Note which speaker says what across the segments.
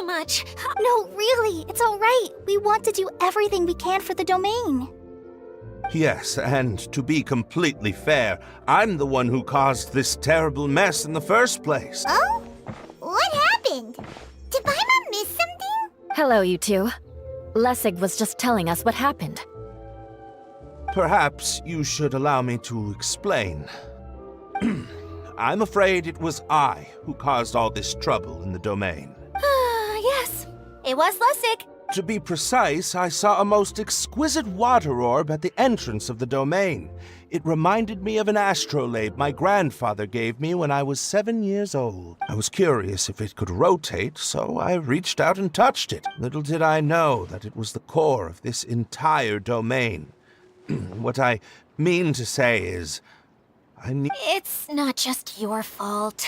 Speaker 1: Much.
Speaker 2: No, really, it's all right. We want to do everything we can for the domain.
Speaker 3: Yes, and to be completely fair, I'm the one who caused this terrible mess in the first place.
Speaker 2: Oh? What happened? Did Paimon miss something?
Speaker 1: Hello, you two. Lessig was just telling us what happened.
Speaker 3: Perhaps you should allow me to explain. I'm afraid it was I who caused all this trouble in the domain.
Speaker 2: Yes, it was Lessig.
Speaker 3: To be precise, I saw a most exquisite water orb at the entrance of the domain. It reminded me of an astrolabe my grandfather gave me when I was 7 years old. I was curious if it could rotate, so I reached out and touched it. Little did I know that it was the core of this entire domain. What I mean to say is,
Speaker 1: It's not just your fault.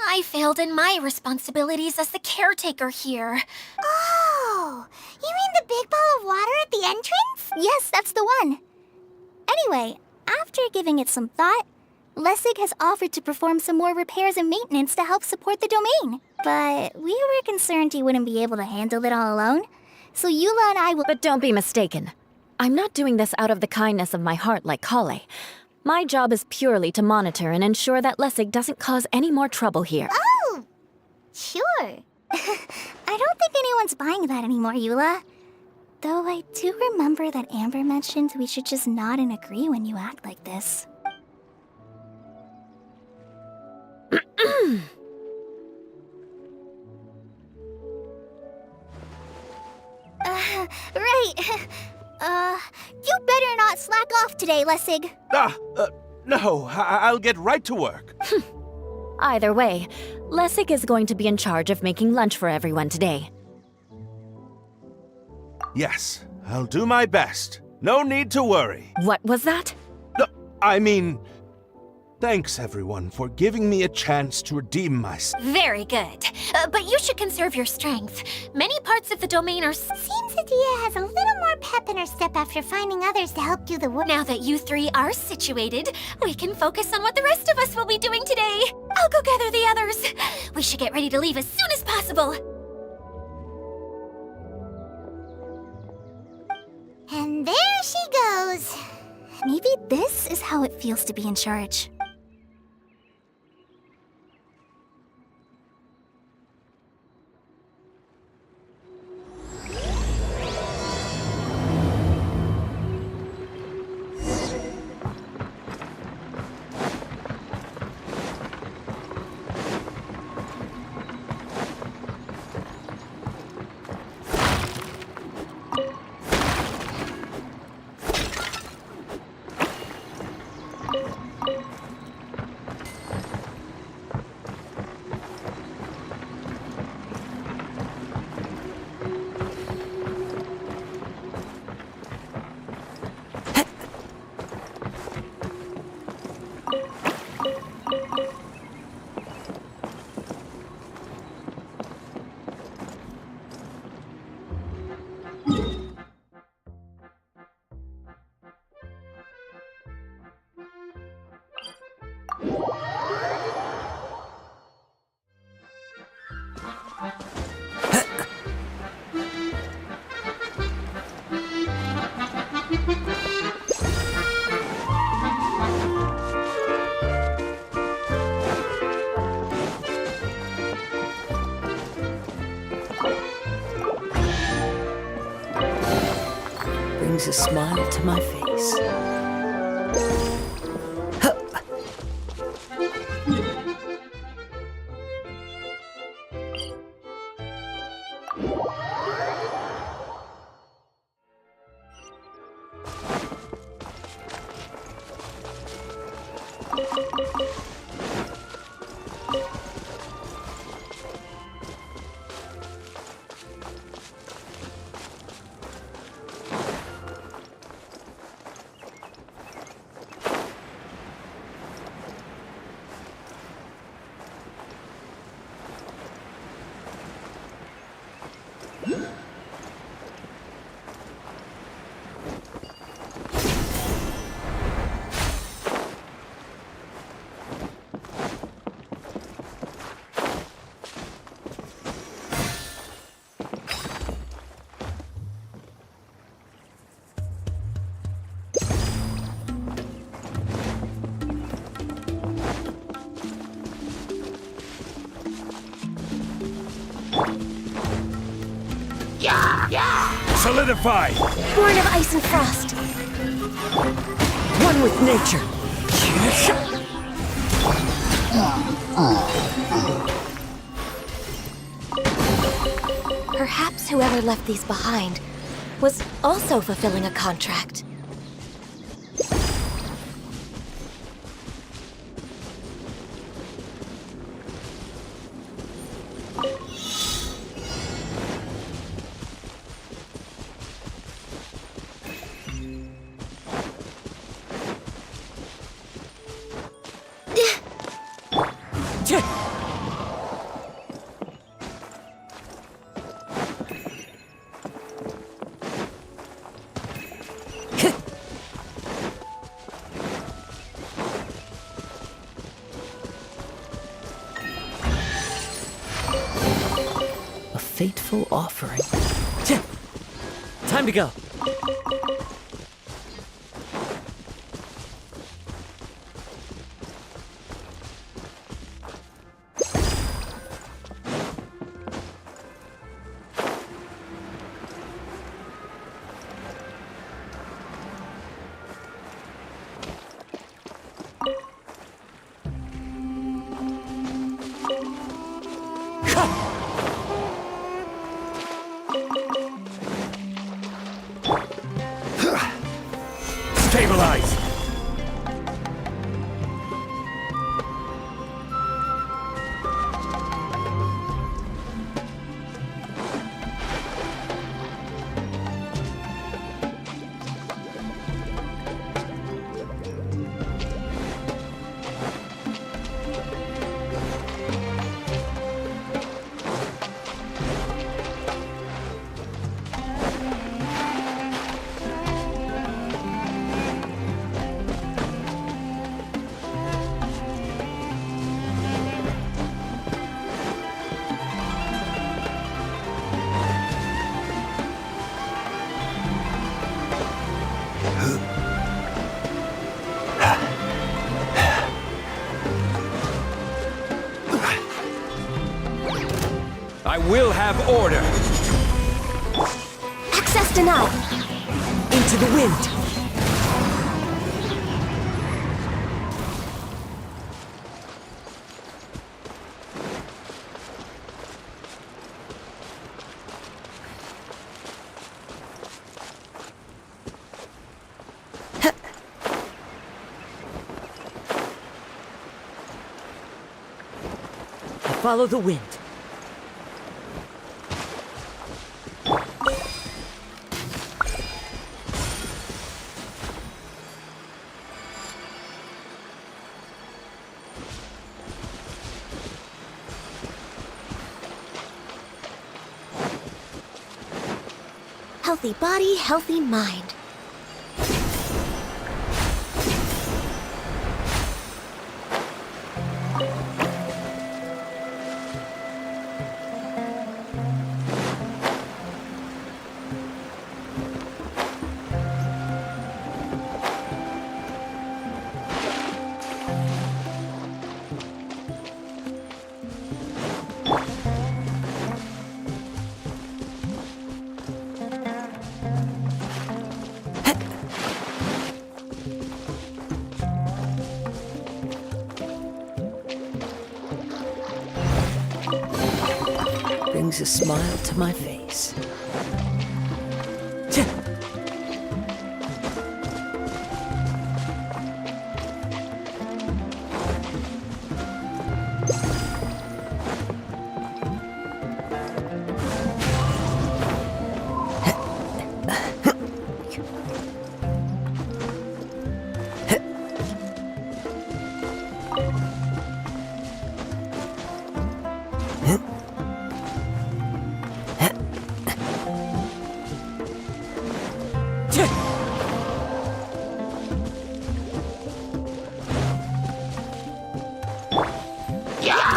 Speaker 1: I failed in my responsibilities as the caretaker here.
Speaker 2: Oh, you mean the big ball of water at the entrance? Yes, that's the one. Anyway, after giving it some thought, Lessig has offered to perform some more repairs and maintenance to help support the domain. But we were concerned he wouldn't be able to handle it all alone, so Eula and I will—
Speaker 1: But don't be mistaken. I'm not doing this out of the kindness of my heart like Kale. My job is purely to monitor and ensure that Lessig doesn't cause any more trouble here.
Speaker 2: Oh! Sure. I don't think anyone's buying that anymore, Eula. Though I do remember that Amber mentioned we should just nod and agree when you act like this. Right. You better not slack off today, Lessig.
Speaker 3: No, I'll get right to work.
Speaker 1: Either way, Lessig is going to be in charge of making lunch for everyone today.
Speaker 3: Yes, I'll do my best. No need to worry.
Speaker 1: What was that?
Speaker 3: No, I mean, thanks everyone for giving me a chance to redeem myself.
Speaker 1: Very good. But you should conserve your strength. Many parts of the domain are...
Speaker 2: Seems Adia has a little more pep in her step after finding others to help do the work.
Speaker 1: Now that you three are situated, we can focus on what the rest of us will be doing today. I'll go gather the others. We should get ready to leave as soon as possible.
Speaker 2: And there she goes. Maybe this is how it feels to be in charge.
Speaker 4: Brings a smile to my face.
Speaker 3: Solidify!
Speaker 2: Born of ice and frost.
Speaker 4: One with nature.
Speaker 2: Perhaps whoever left these behind was also fulfilling a contract.
Speaker 4: A fateful offering. Time to go.
Speaker 3: Stabilize!
Speaker 5: I will have order.
Speaker 2: Access denied.
Speaker 4: Into the wind. Follow the wind.
Speaker 2: Healthy body, healthy mind.
Speaker 4: brings a smile to my face.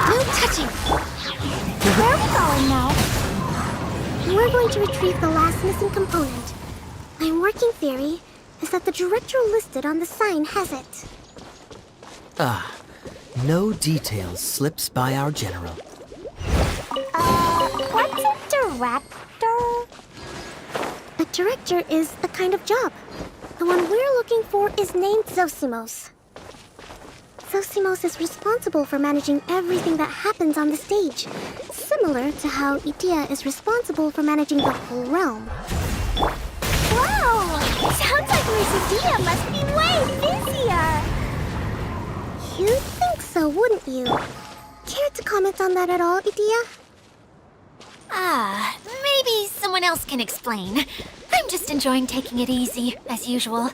Speaker 2: No touching! Where are we going now? We're going to retrieve the last missing component. My working theory is that the director listed on the sign has it.
Speaker 6: No details slips by our general.
Speaker 2: What's a director? A director is a kind of job. The one we're looking for is named Zosimos. Zosimos is responsible for managing everything that happens on the stage, similar to how Itea is responsible for managing the whole realm. Wow! Sounds like Miss Itea must be way busier! You'd think so, wouldn't you? Care to comment on that at all, Itea?
Speaker 7: Maybe someone else can explain. I'm just enjoying taking it easy, as usual.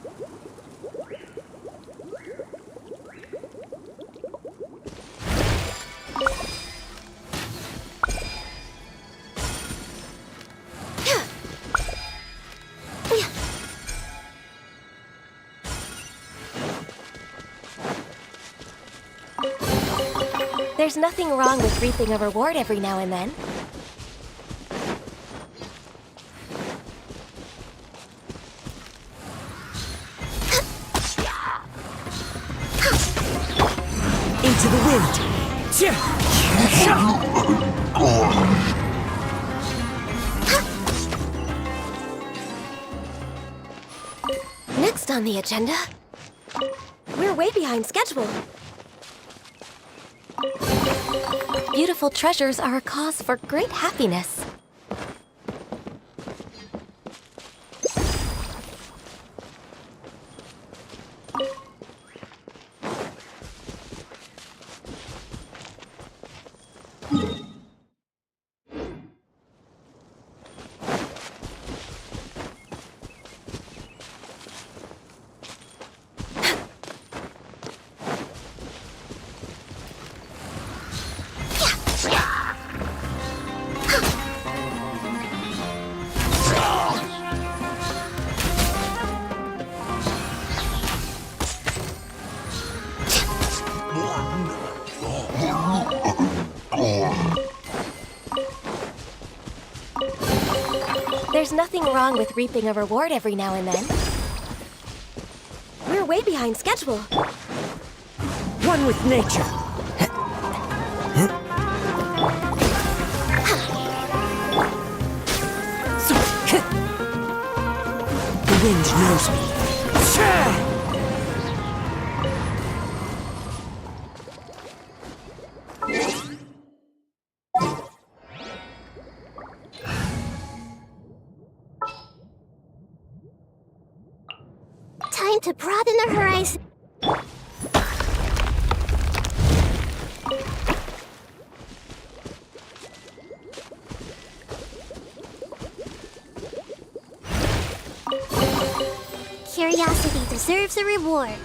Speaker 8: There's nothing wrong with reaping a reward every now and then.
Speaker 4: Into the wind!
Speaker 8: Next on the agenda, we're way behind schedule. Beautiful treasures are a cause for great happiness. There's nothing wrong with reaping a reward every now and then. We're way behind schedule.
Speaker 4: One with nature! The wind knows me.
Speaker 2: Time to broaden the horizon. Curiosity deserves a reward.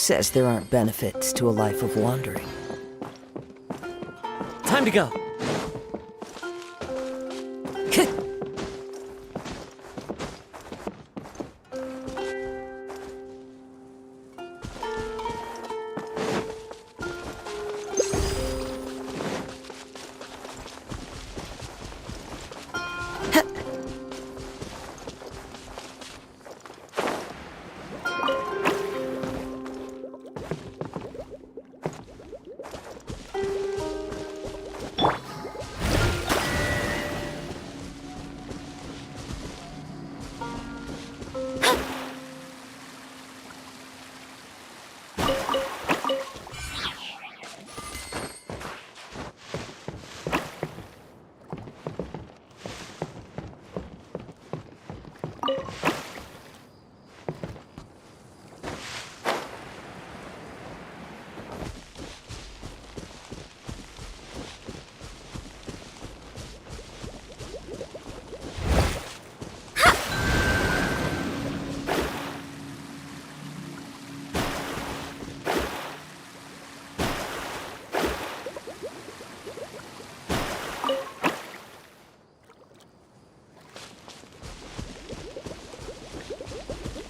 Speaker 4: says there aren't benefits to a life of wandering?
Speaker 6: Time to go.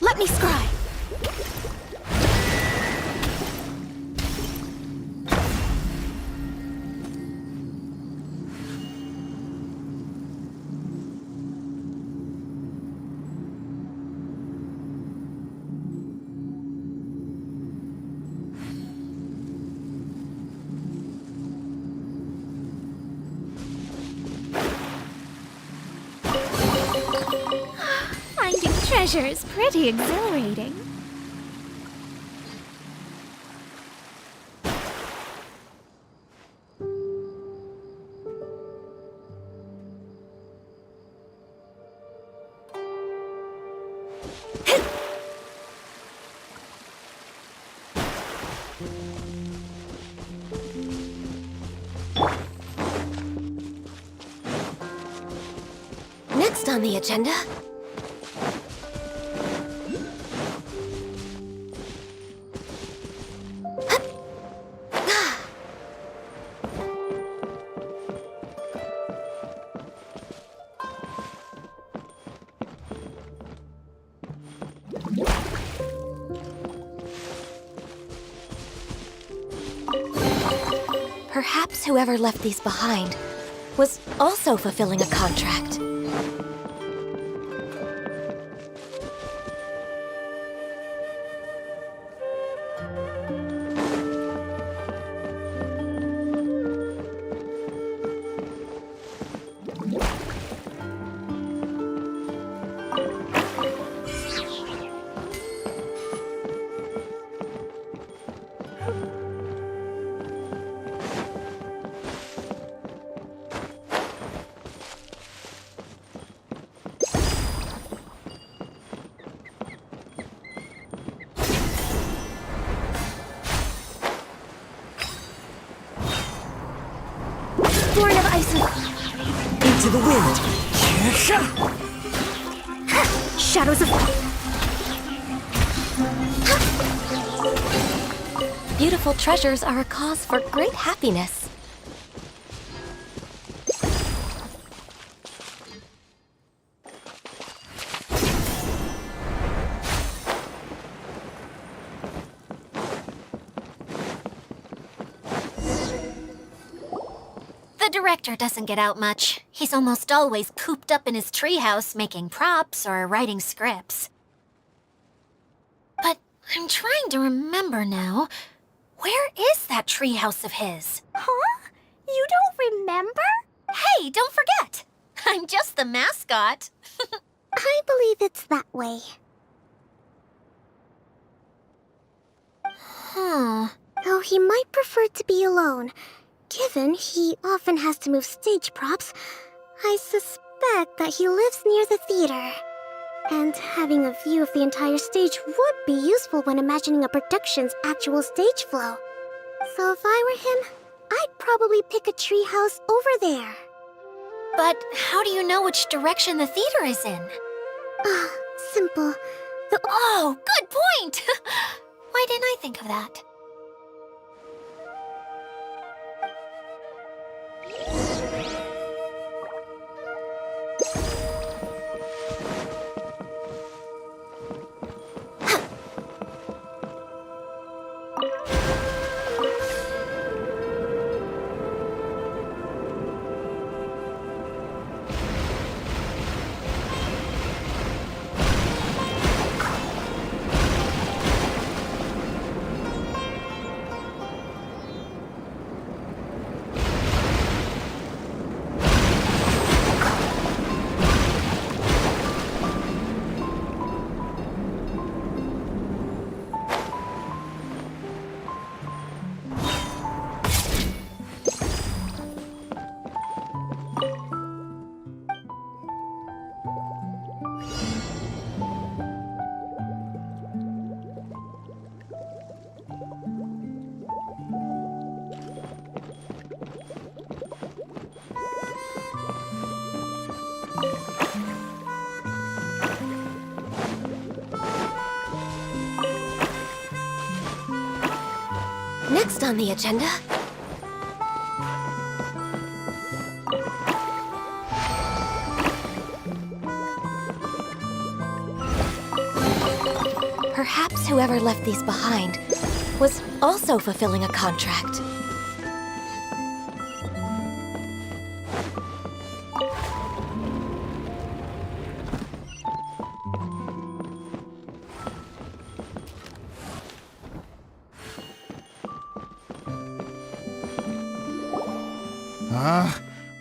Speaker 7: Let me scry. Finding treasure is pretty exhilarating.
Speaker 8: Next on the agenda. Perhaps whoever left these behind was also fulfilling a contract.
Speaker 7: Born of ice and
Speaker 4: Into the wind!
Speaker 7: shadows of...
Speaker 8: Beautiful treasures are a cause for great happiness.
Speaker 7: The director doesn't get out much. He's almost always cooped up in his treehouse making props or writing scripts. But I'm trying to remember now. Where is that treehouse of his?
Speaker 2: Huh? You don't remember?
Speaker 7: Hey, don't forget! I'm just the mascot.
Speaker 2: I believe it's that way.
Speaker 7: Huh.
Speaker 2: Though he might prefer to be alone. Given he often has to move stage props, I suspect that he lives near the theater. And having a view of the entire stage would be useful when imagining a production's actual stage flow. So if I were him, I'd probably pick a treehouse over there.
Speaker 7: But how do you know which direction the theater is in?
Speaker 2: Simple.
Speaker 7: Oh, good point! Why didn't I think of that?
Speaker 8: Next on the agenda... Perhaps whoever left these behind was also fulfilling a contract.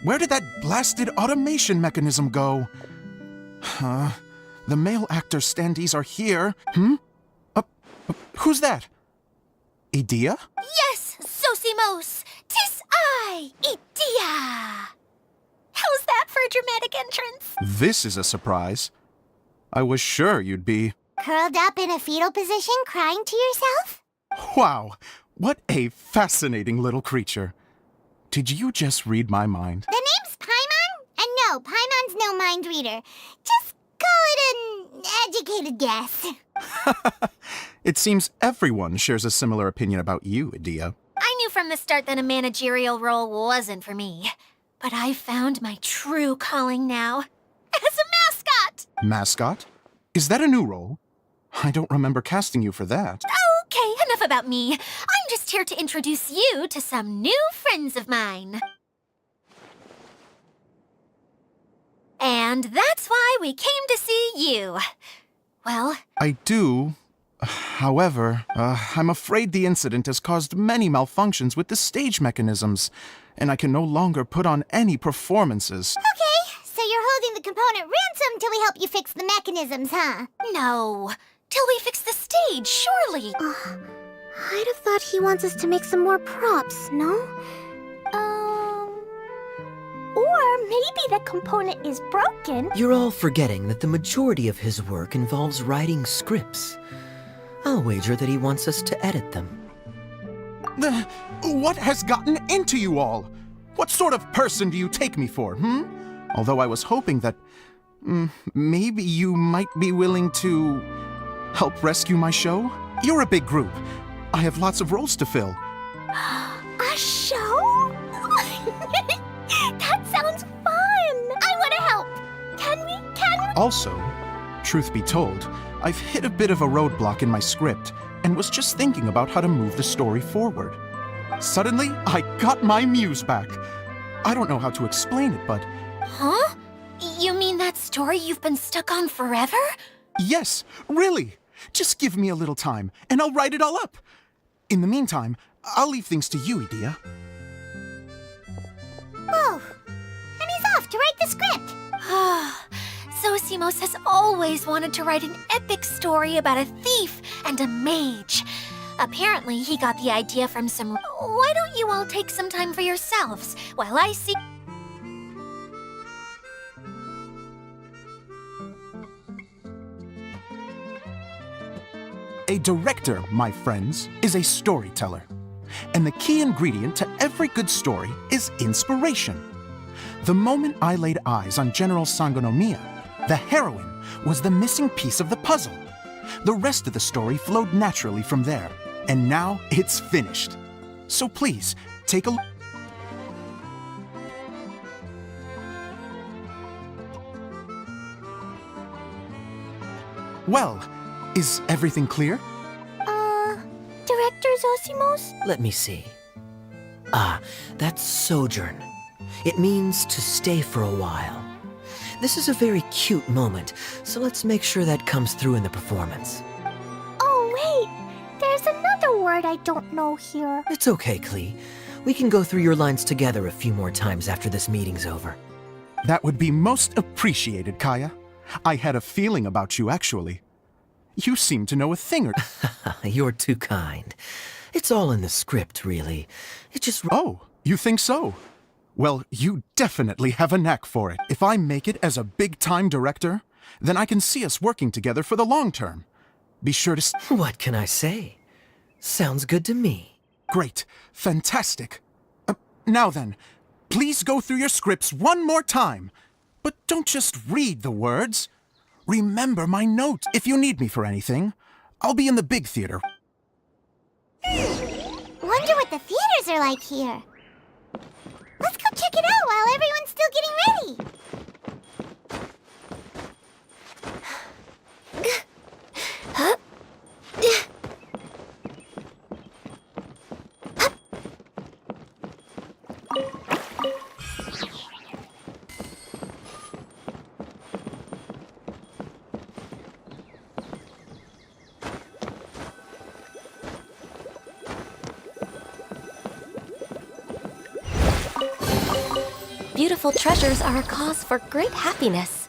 Speaker 9: Where did that blasted automation mechanism go? The male actor standees are here. Who's that? Idea?
Speaker 2: Yes, Sosimos! 'Tis I, Idea! How's that for a dramatic entrance?
Speaker 9: This is a surprise. I was sure you'd be...
Speaker 2: Curled up in a fetal position, crying to yourself?
Speaker 9: Wow, what a fascinating little creature. Did you just read my mind?
Speaker 2: The name's Paimon? And no, Paimon's no mind reader. Just call it an educated guess.
Speaker 9: It seems everyone shares a similar opinion about you, Idea.
Speaker 7: I knew from the start that a managerial role wasn't for me. But I found my true calling now. As a mascot!
Speaker 9: Mascot? Is that a new role? I don't remember casting you for that.
Speaker 7: Okay, enough about me. I'm just here to introduce you to some new friends of mine. And that's why we came to see you. Well...
Speaker 9: I do. However, I'm afraid the incident has caused many malfunctions with the stage mechanisms, and I can no longer put on any performances.
Speaker 2: Okay, so you're holding the component ransom till we help you fix the mechanisms, huh?
Speaker 7: No. Till we fix the stage, surely.
Speaker 2: I'd have thought he wants us to make some more props, no? Or maybe the component is broken.
Speaker 6: You're all forgetting that the majority of his work involves writing scripts. I'll wager that he wants us to edit them.
Speaker 9: What has gotten into you all? What sort of person do you take me for, Although I was hoping that... maybe you might be willing to... help rescue my show? You're a big group. I have lots of roles to fill.
Speaker 2: A show? That sounds fun! I want to help! Can we?
Speaker 9: Also, truth be told, I've hit a bit of a roadblock in my script and was just thinking about how to move the story forward. Suddenly, I got my muse back. I don't know how to explain it, but...
Speaker 7: Huh? You mean that story you've been stuck on forever?
Speaker 9: Yes, really. Just give me a little time, and I'll write it all up. In the meantime, I'll leave things to you, Idea.
Speaker 2: Whoa! And he's off to write the script!
Speaker 7: Sosimos has always wanted to write an epic story about a thief and a mage. Apparently, he got the idea from some... Why don't you all take some time for yourselves while I see...
Speaker 9: A director, my friends, is a storyteller. And the key ingredient to every good story is inspiration. The moment I laid eyes on General Sangonomiya, the heroine was the missing piece of the puzzle. The rest of the story flowed naturally from there, and now it's finished. So please, take a look. Well, is everything clear?
Speaker 2: Director Zosimos?
Speaker 6: Let me see. Ah, that's sojourn. It means to stay for a while. This is a very cute moment, so let's make sure that comes through in the performance.
Speaker 2: Oh, wait! There's another word I don't know here.
Speaker 6: It's okay, Klee. We can go through your lines together a few more times after this meeting's over.
Speaker 9: That would be most appreciated, Kaya. I had a feeling about you, actually. You seem to know a thing or...
Speaker 6: You're too kind. It's all in the script, really. It just...
Speaker 9: Oh, you think so? Well, you definitely have a knack for it. If I make it as a big-time director, then I can see us working together for the long term. Be sure to...
Speaker 6: What can I say? Sounds good to me.
Speaker 9: Great. Fantastic. Now then, please go through your scripts one more time. But don't just read the words. Remember my note if you need me for anything. I'll be in the big theater.
Speaker 2: Wonder what the theaters are like here. Let's go check it out while everyone's still getting ready.
Speaker 8: Beautiful treasures are a cause for great happiness.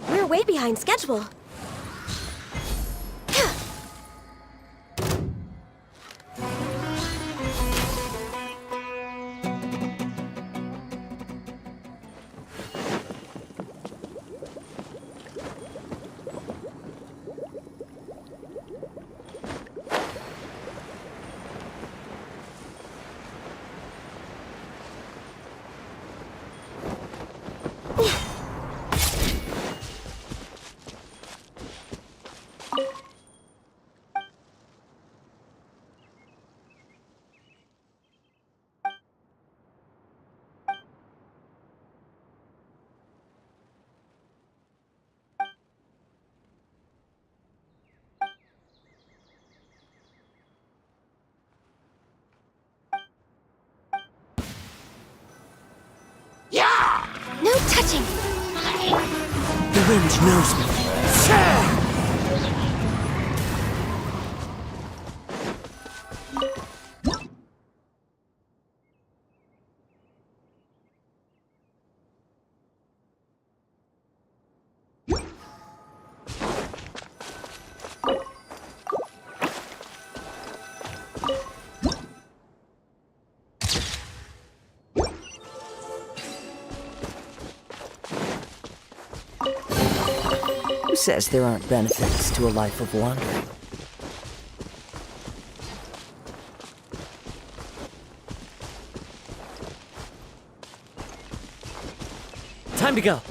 Speaker 8: We're way behind schedule.
Speaker 4: wind knows me. Who says there aren't benefits to a life of wandering? Time to go.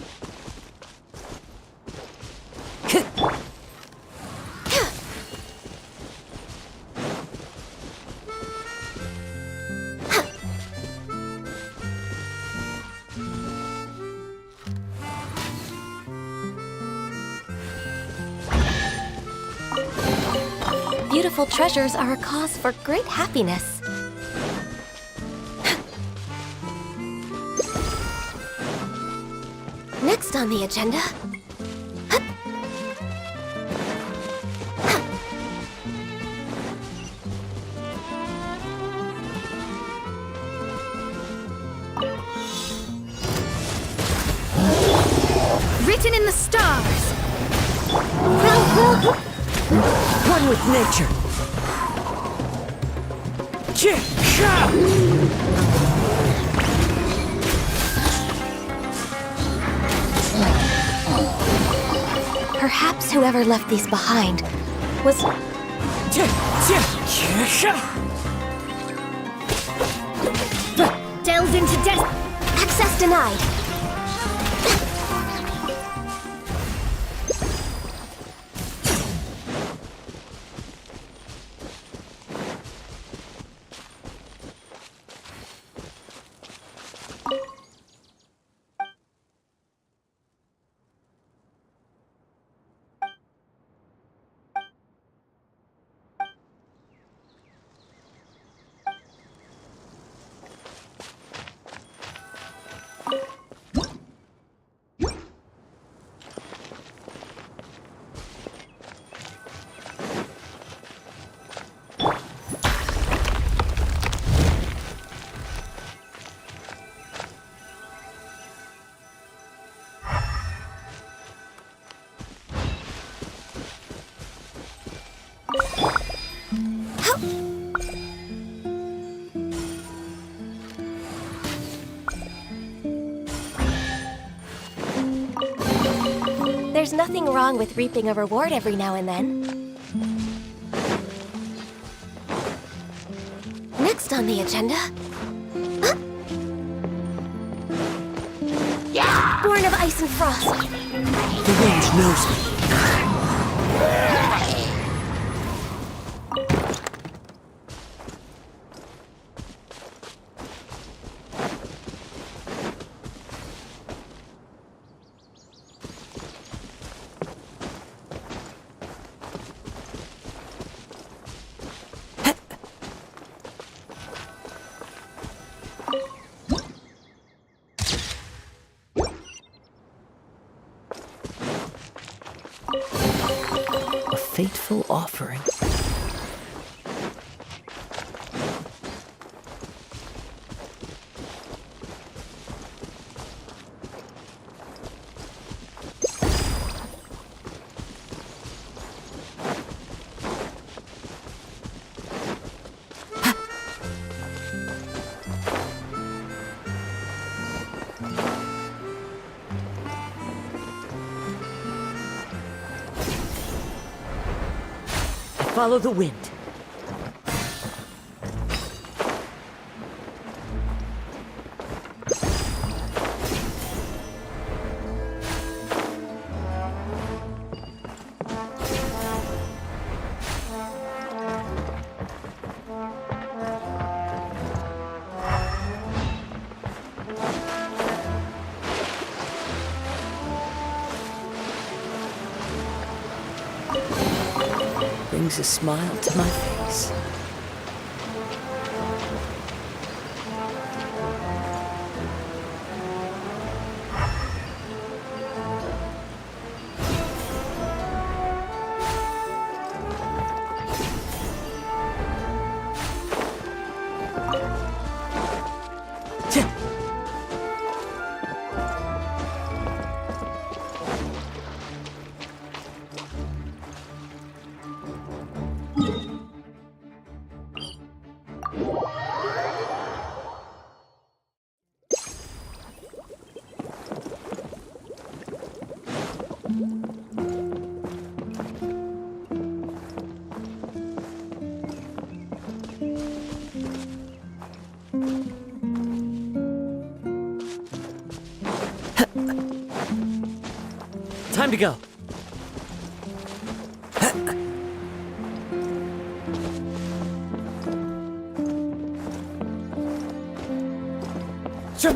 Speaker 8: Beautiful treasures are a cause for great happiness. Next on the agenda...
Speaker 7: Written in the stars!
Speaker 4: One with nature.
Speaker 8: Perhaps whoever left these behind was...
Speaker 7: Delves into death!
Speaker 8: Access denied. There's nothing wrong with reaping a reward every now and then. Next on the agenda... Born of ice and frost.
Speaker 4: The wind knows me. A fateful offering. Follow the wind. Brings a smile to my face.
Speaker 6: to go. Sure.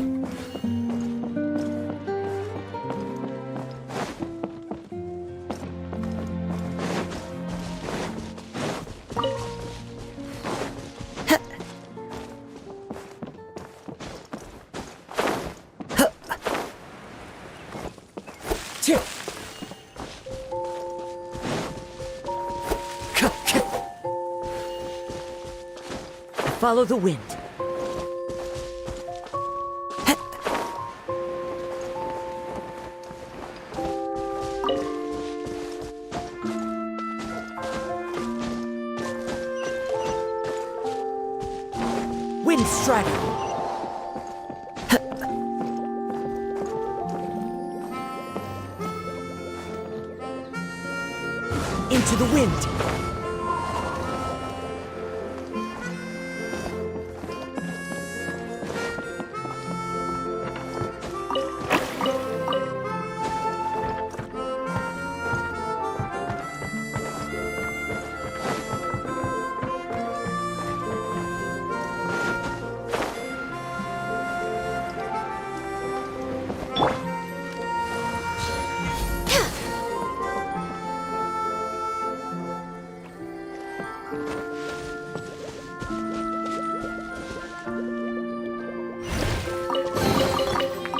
Speaker 6: Follow the wind. Wind strider. Into the wind.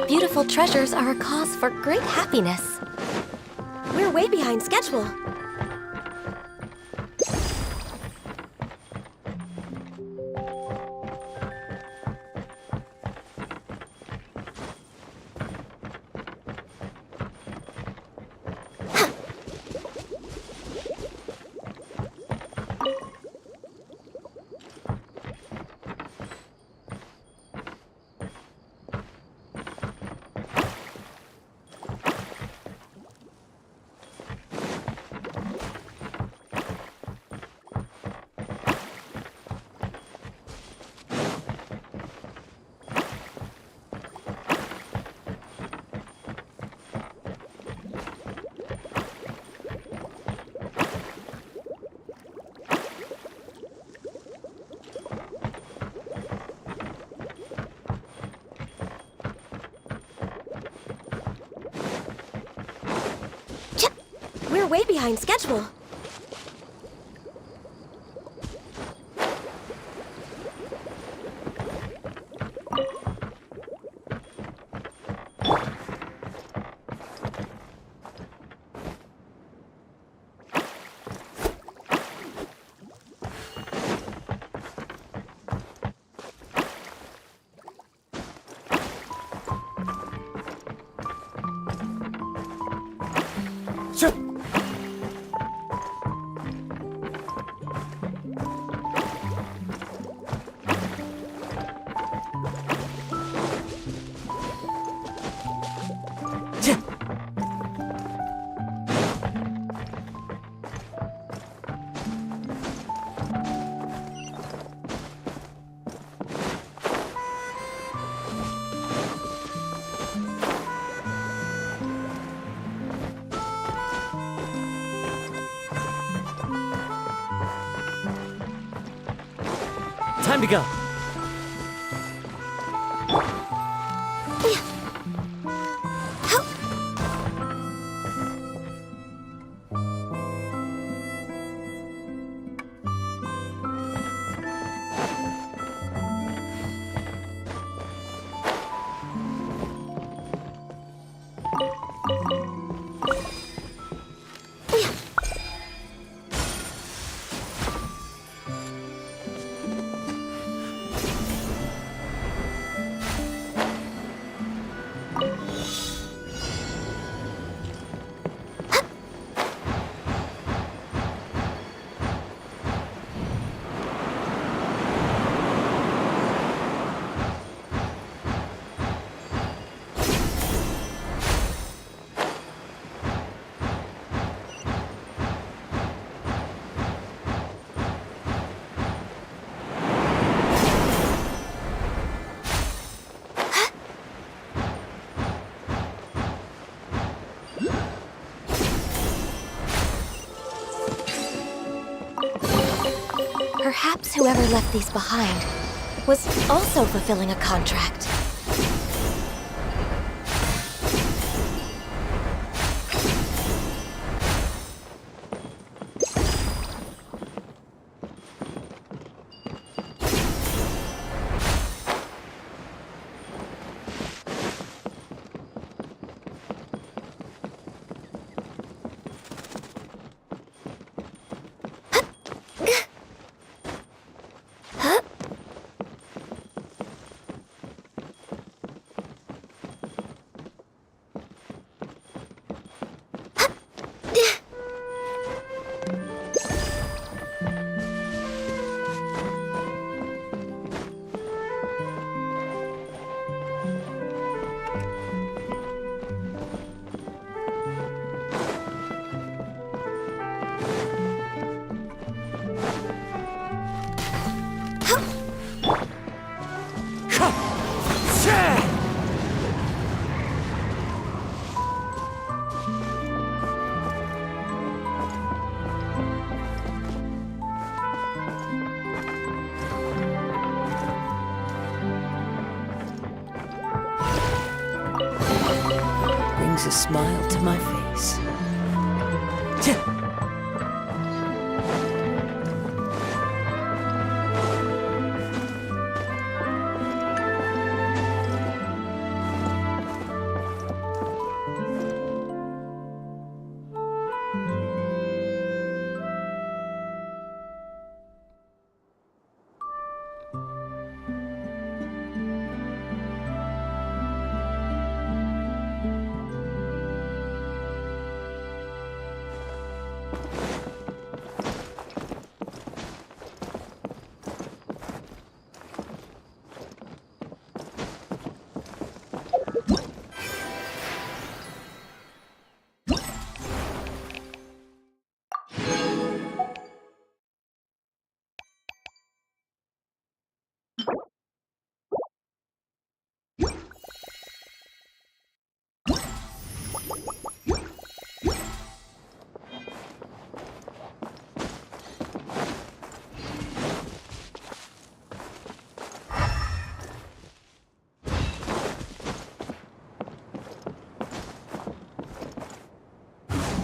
Speaker 8: Beautiful treasures are a cause for great happiness. We're way behind schedule. We're way behind schedule.
Speaker 6: Sure. Time to go.
Speaker 8: Perhaps whoever left these behind was also fulfilling a contract.
Speaker 4: Brings a smile to my face.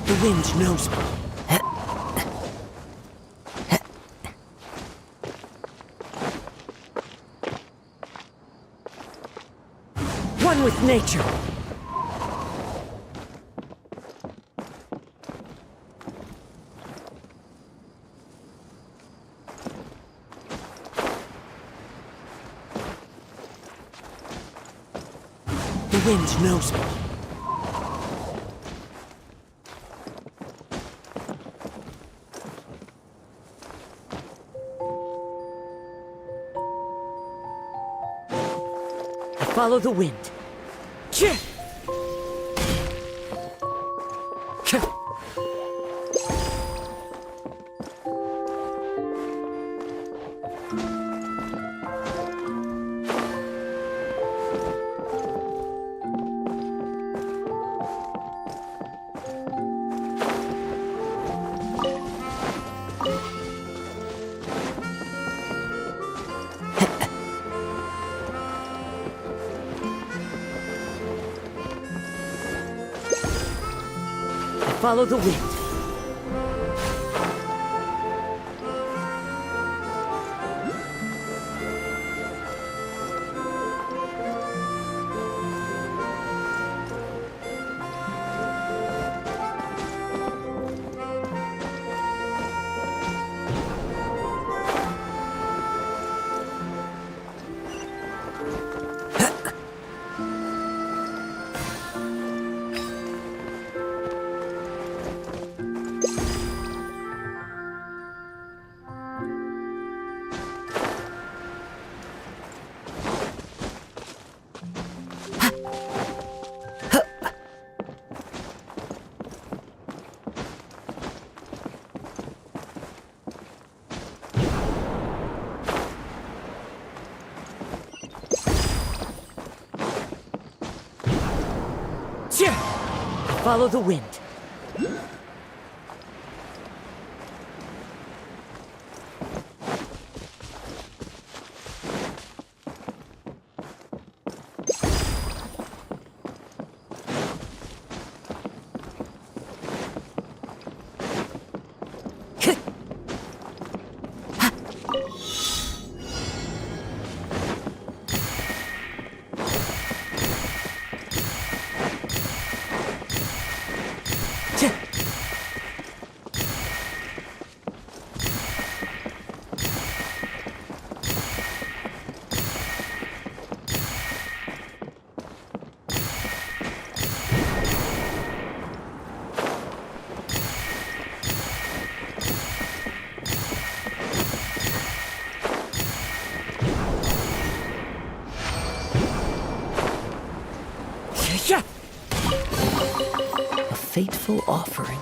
Speaker 6: The wind knows me. One with nature. The wind knows me. Follow the wind. Follow the wind. Follow the wind.
Speaker 4: fateful offering.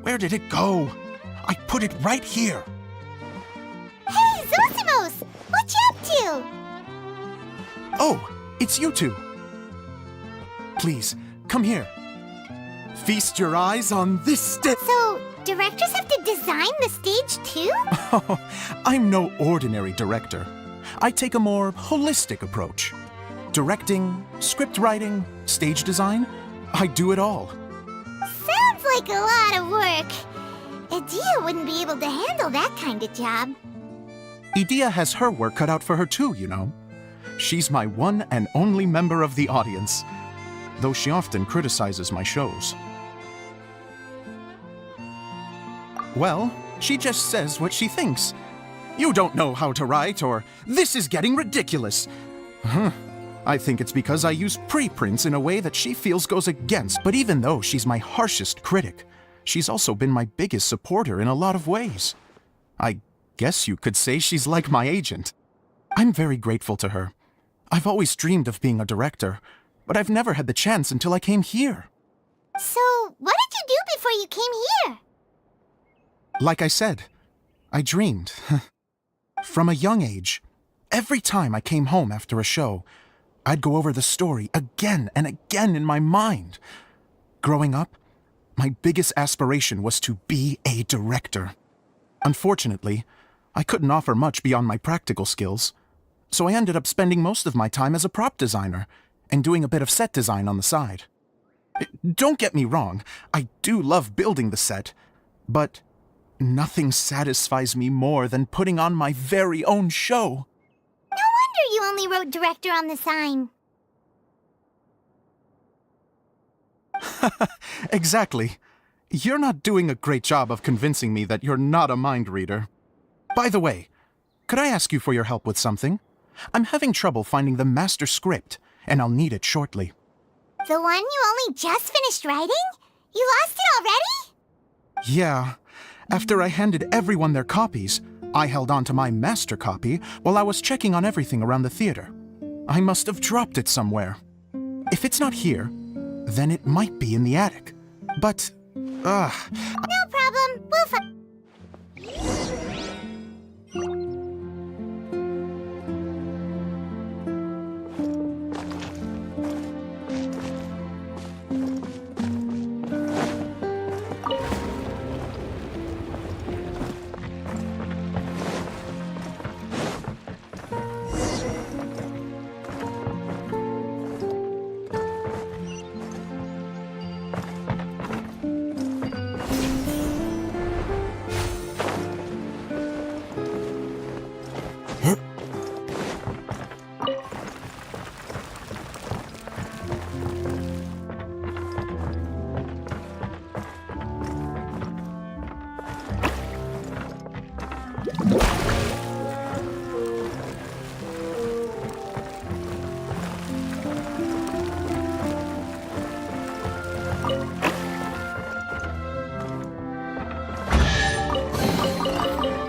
Speaker 9: Where did it go? I put it right here.
Speaker 2: Hey, Zosimos! What you up to?
Speaker 9: Oh, it's you two. Please, come here. Feast your eyes on this
Speaker 2: So, directors have to design the stage too?
Speaker 9: Oh, I'm no ordinary director. I take a more holistic approach. Directing, script writing, stage design, I do it all.
Speaker 2: Sounds like a lot of work. Edea wouldn't be able to handle that kind of job.
Speaker 9: Edea has her work cut out for her too, you know. She's my one and only member of the audience, though she often criticizes my shows. Well, she just says what she thinks. You don't know how to write, or this is getting ridiculous. I think it's because I use preprints in a way that she feels goes against, but even though she's my harshest critic, she's also been my biggest supporter in a lot of ways. I guess you could say she's like my agent. I'm very grateful to her. I've always dreamed of being a director, but I've never had the chance until I came here.
Speaker 2: So, what did you do before you came here?
Speaker 9: Like I said, I dreamed. From a young age, every time I came home after a show, I'd go over the story again and again in my mind. Growing up, my biggest aspiration was to be a director. Unfortunately, I couldn't offer much beyond my practical skills, so I ended up spending most of my time as a prop designer and doing a bit of set design on the side. Don't get me wrong, I do love building the set, but nothing satisfies me more than putting on my very own show.
Speaker 2: No wonder you only wrote director on the sign.
Speaker 9: Exactly. You're not doing a great job of convincing me that you're not a mind reader. By the way, could I ask you for your help with something? I'm having trouble finding the master script, and I'll need it shortly.
Speaker 2: The one you only just finished writing? You lost it already?
Speaker 9: Yeah. After I handed everyone their copies, I held on to my master copy while I was checking on everything around the theater. I must have dropped it somewhere. If it's not here, then it might be in the attic. But,
Speaker 2: No problem. We'll find...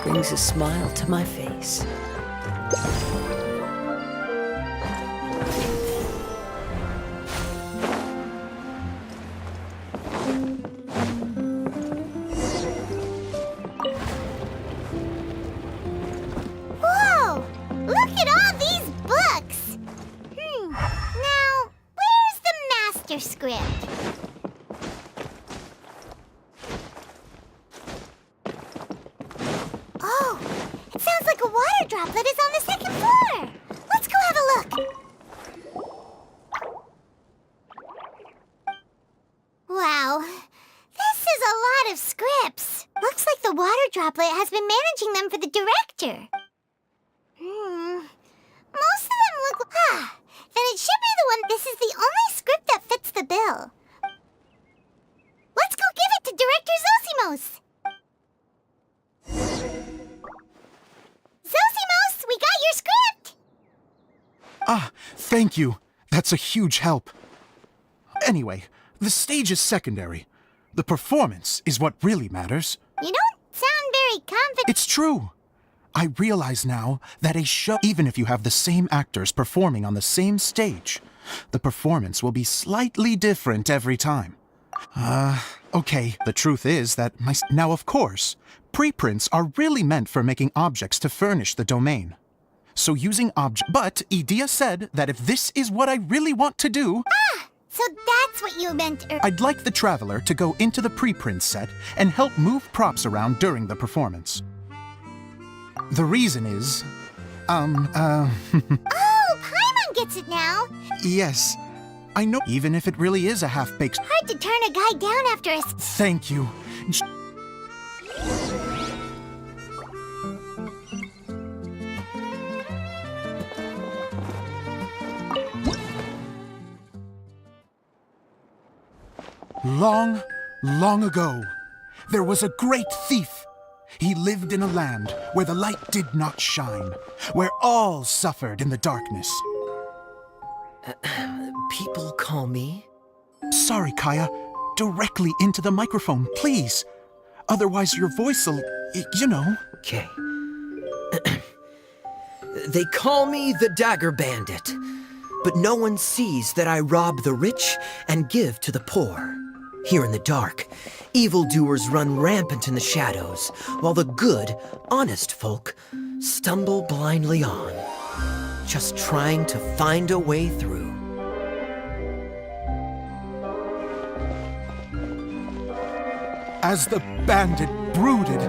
Speaker 4: brings a smile to my face.
Speaker 2: Whoa! Look at all these books! Now, where's the master script? Oh, it sounds like a water droplet is on the second floor. Let's go have a look. Wow, this is a lot of scripts. Looks like the water droplet has been managing them for the director. Most of them look... then it should be the one... This is the only script that fits the bill. Let's go give it to Director Zosimos. Zosimos, we got your script!
Speaker 9: Ah, thank you. That's a huge help. Anyway, the stage is secondary. The performance is what really matters.
Speaker 2: You don't sound very confident.
Speaker 9: It's true. I realize now that a show, even if you have the same actors performing on the same stage, the performance will be slightly different every time. Okay, the truth is that Now, of course, preprints are really meant for making objects to furnish the domain. So using But Edea said that if this is what I really want to do...
Speaker 2: So that's what you meant
Speaker 9: I'd like the Traveler to go into the preprint set and help move props around during the performance. The reason is...
Speaker 2: Oh, Paimon gets it now.
Speaker 9: Yes, I know, even if it really is a half-baked...
Speaker 2: Hard to turn a guy down after a...
Speaker 9: Thank you. Long, long ago, there was a great thief. He lived in a land where the light did not shine, where all suffered in the darkness.
Speaker 6: People call me?
Speaker 9: Sorry, Kaya. Directly into the microphone, please. Otherwise your voice'll, you know.
Speaker 6: Okay. They call me the Dagger Bandit, but no one sees that I rob the rich and give to the poor. Here in the dark, evildoers run rampant in the shadows, while the good, honest folk stumble blindly on, just trying to find a way through.
Speaker 9: As the bandit brooded,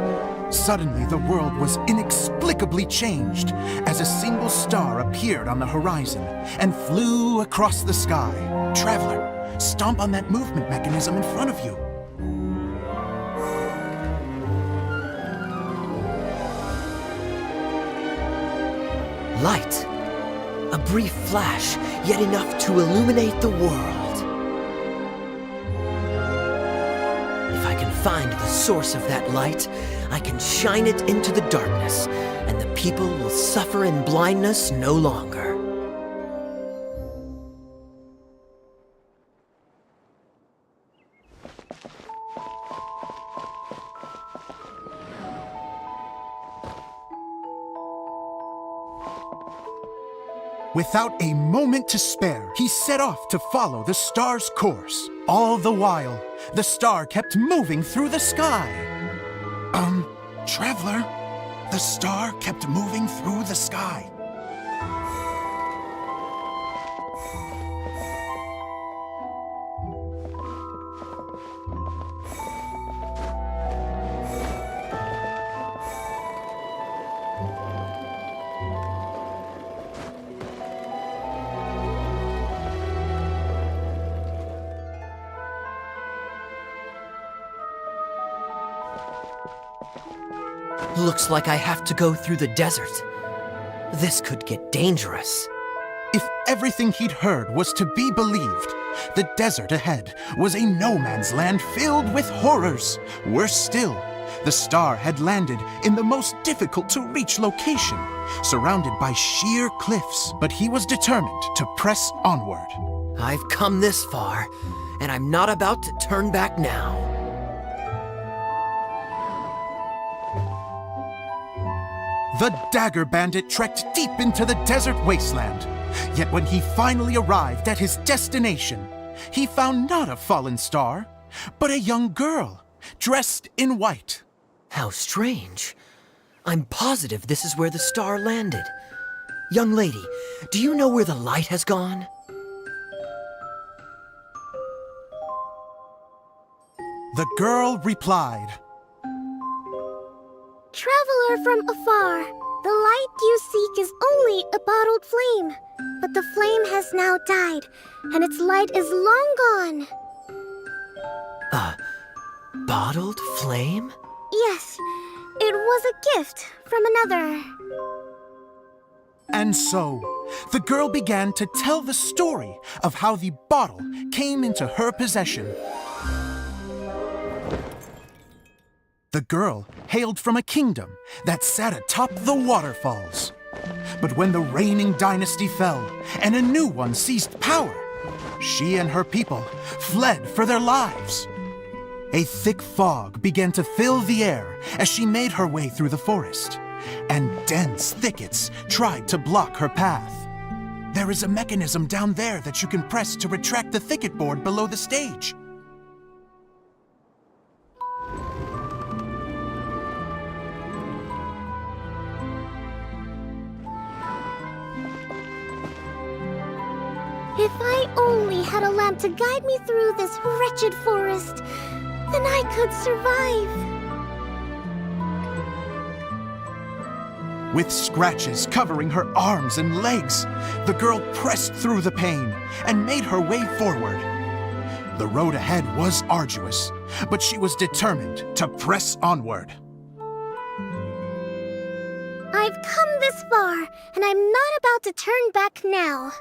Speaker 9: suddenly the world was inexplicably changed as a single star appeared on the horizon and flew across the sky. Traveler, stomp on that movement mechanism in front of you.
Speaker 6: Light. A brief flash, yet enough to illuminate the world. If I can find the source of that light, I can shine it into the darkness, and the people will suffer in blindness no longer.
Speaker 9: Without a moment to spare, he set off to follow the star's course. All the while, the star kept moving through the sky. Traveler, the star kept moving through the sky.
Speaker 6: Looks like I have to go through the desert. This could get dangerous.
Speaker 9: If everything he'd heard was to be believed, the desert ahead was a no-man's land filled with horrors. Worse still, the star had landed in the most difficult-to-reach location, surrounded by sheer cliffs. But he was determined to press onward.
Speaker 6: I've come this far, and I'm not about to turn back now.
Speaker 9: The dagger bandit trekked deep into the desert wasteland. Yet when he finally arrived at his destination, he found not a fallen star, but a young girl, dressed in white.
Speaker 6: How strange. I'm positive this is where the star landed. Young lady, do you know where the light has gone?
Speaker 9: The girl replied,
Speaker 2: Traveler from afar, the light you seek is only a bottled flame. But the flame has now died, and its light is long gone.
Speaker 6: Bottled flame?
Speaker 2: Yes, it was a gift from another.
Speaker 9: And so, the girl began to tell the story of how the bottle came into her possession. The girl hailed from a kingdom that sat atop the waterfalls. But when the reigning dynasty fell and a new one seized power, she and her people fled for their lives. A thick fog began to fill the air as she made her way through the forest, and dense thickets tried to block her path. There is a mechanism down there that you can press to retract the thicket board below the stage.
Speaker 2: If I only had a lamp to guide me through this wretched forest, then I could survive.
Speaker 9: With scratches covering her arms and legs, the girl pressed through the pain and made her way forward. The road ahead was arduous, but she was determined to press onward.
Speaker 2: I've come this far, and I'm not about to turn back now.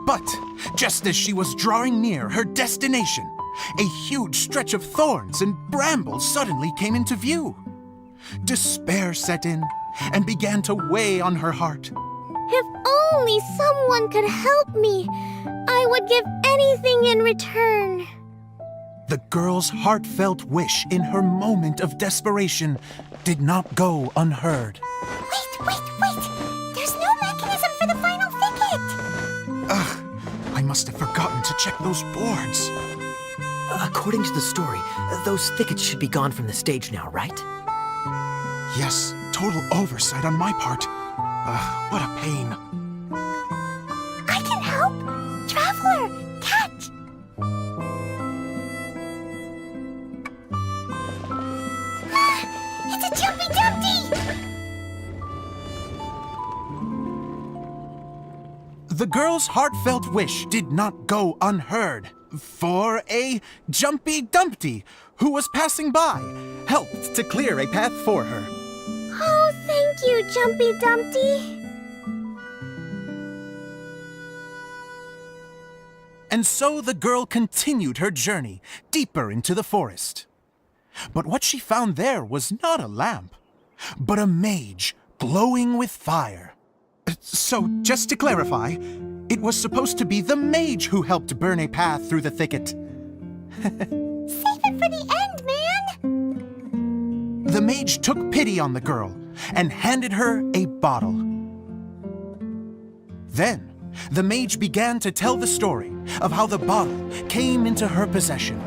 Speaker 9: But just as she was drawing near her destination, a huge stretch of thorns and brambles suddenly came into view. Despair set in and began to weigh on her heart.
Speaker 2: If only someone could help me, I would give anything in return.
Speaker 9: The girl's heartfelt wish in her moment of desperation did not go unheard.
Speaker 2: Wait! There's no mechanism for the final thicket!
Speaker 9: Ugh, I must have forgotten to check those boards.
Speaker 6: According to the story, those thickets should be gone from the stage now, right?
Speaker 9: Yes, total oversight on my part. What a pain.
Speaker 2: I can help! Traveler, catch! It's a Jumpy Dumpty!
Speaker 9: The girl's heartfelt wish did not go unheard, for a Jumpy Dumpty, who was passing by, helped to clear a path for her.
Speaker 2: Oh, thank you, Jumpy Dumpty.
Speaker 9: And so the girl continued her journey deeper into the forest. But what she found there was not a lamp, but a mage glowing with fire. So, just to clarify, it was supposed to be the mage who helped burn a path through the thicket.
Speaker 2: Save it for the end, man!
Speaker 9: The mage took pity on the girl and handed her a bottle. Then, the mage began to tell the story of how the bottle came into her possession.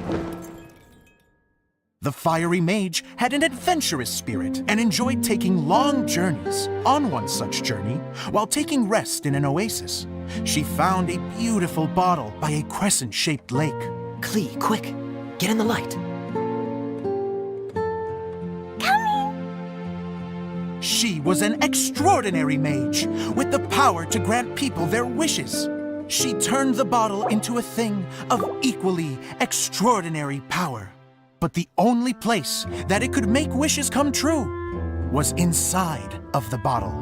Speaker 9: The fiery mage had an adventurous spirit and enjoyed taking long journeys. On one such journey, while taking rest in an oasis, she found a beautiful bottle by a crescent-shaped lake.
Speaker 6: Klee, quick! Get in the light!
Speaker 9: She was an extraordinary mage, with the power to grant people their wishes. She turned the bottle into a thing of equally extraordinary power. But the only place that it could make wishes come true was inside of the bottle.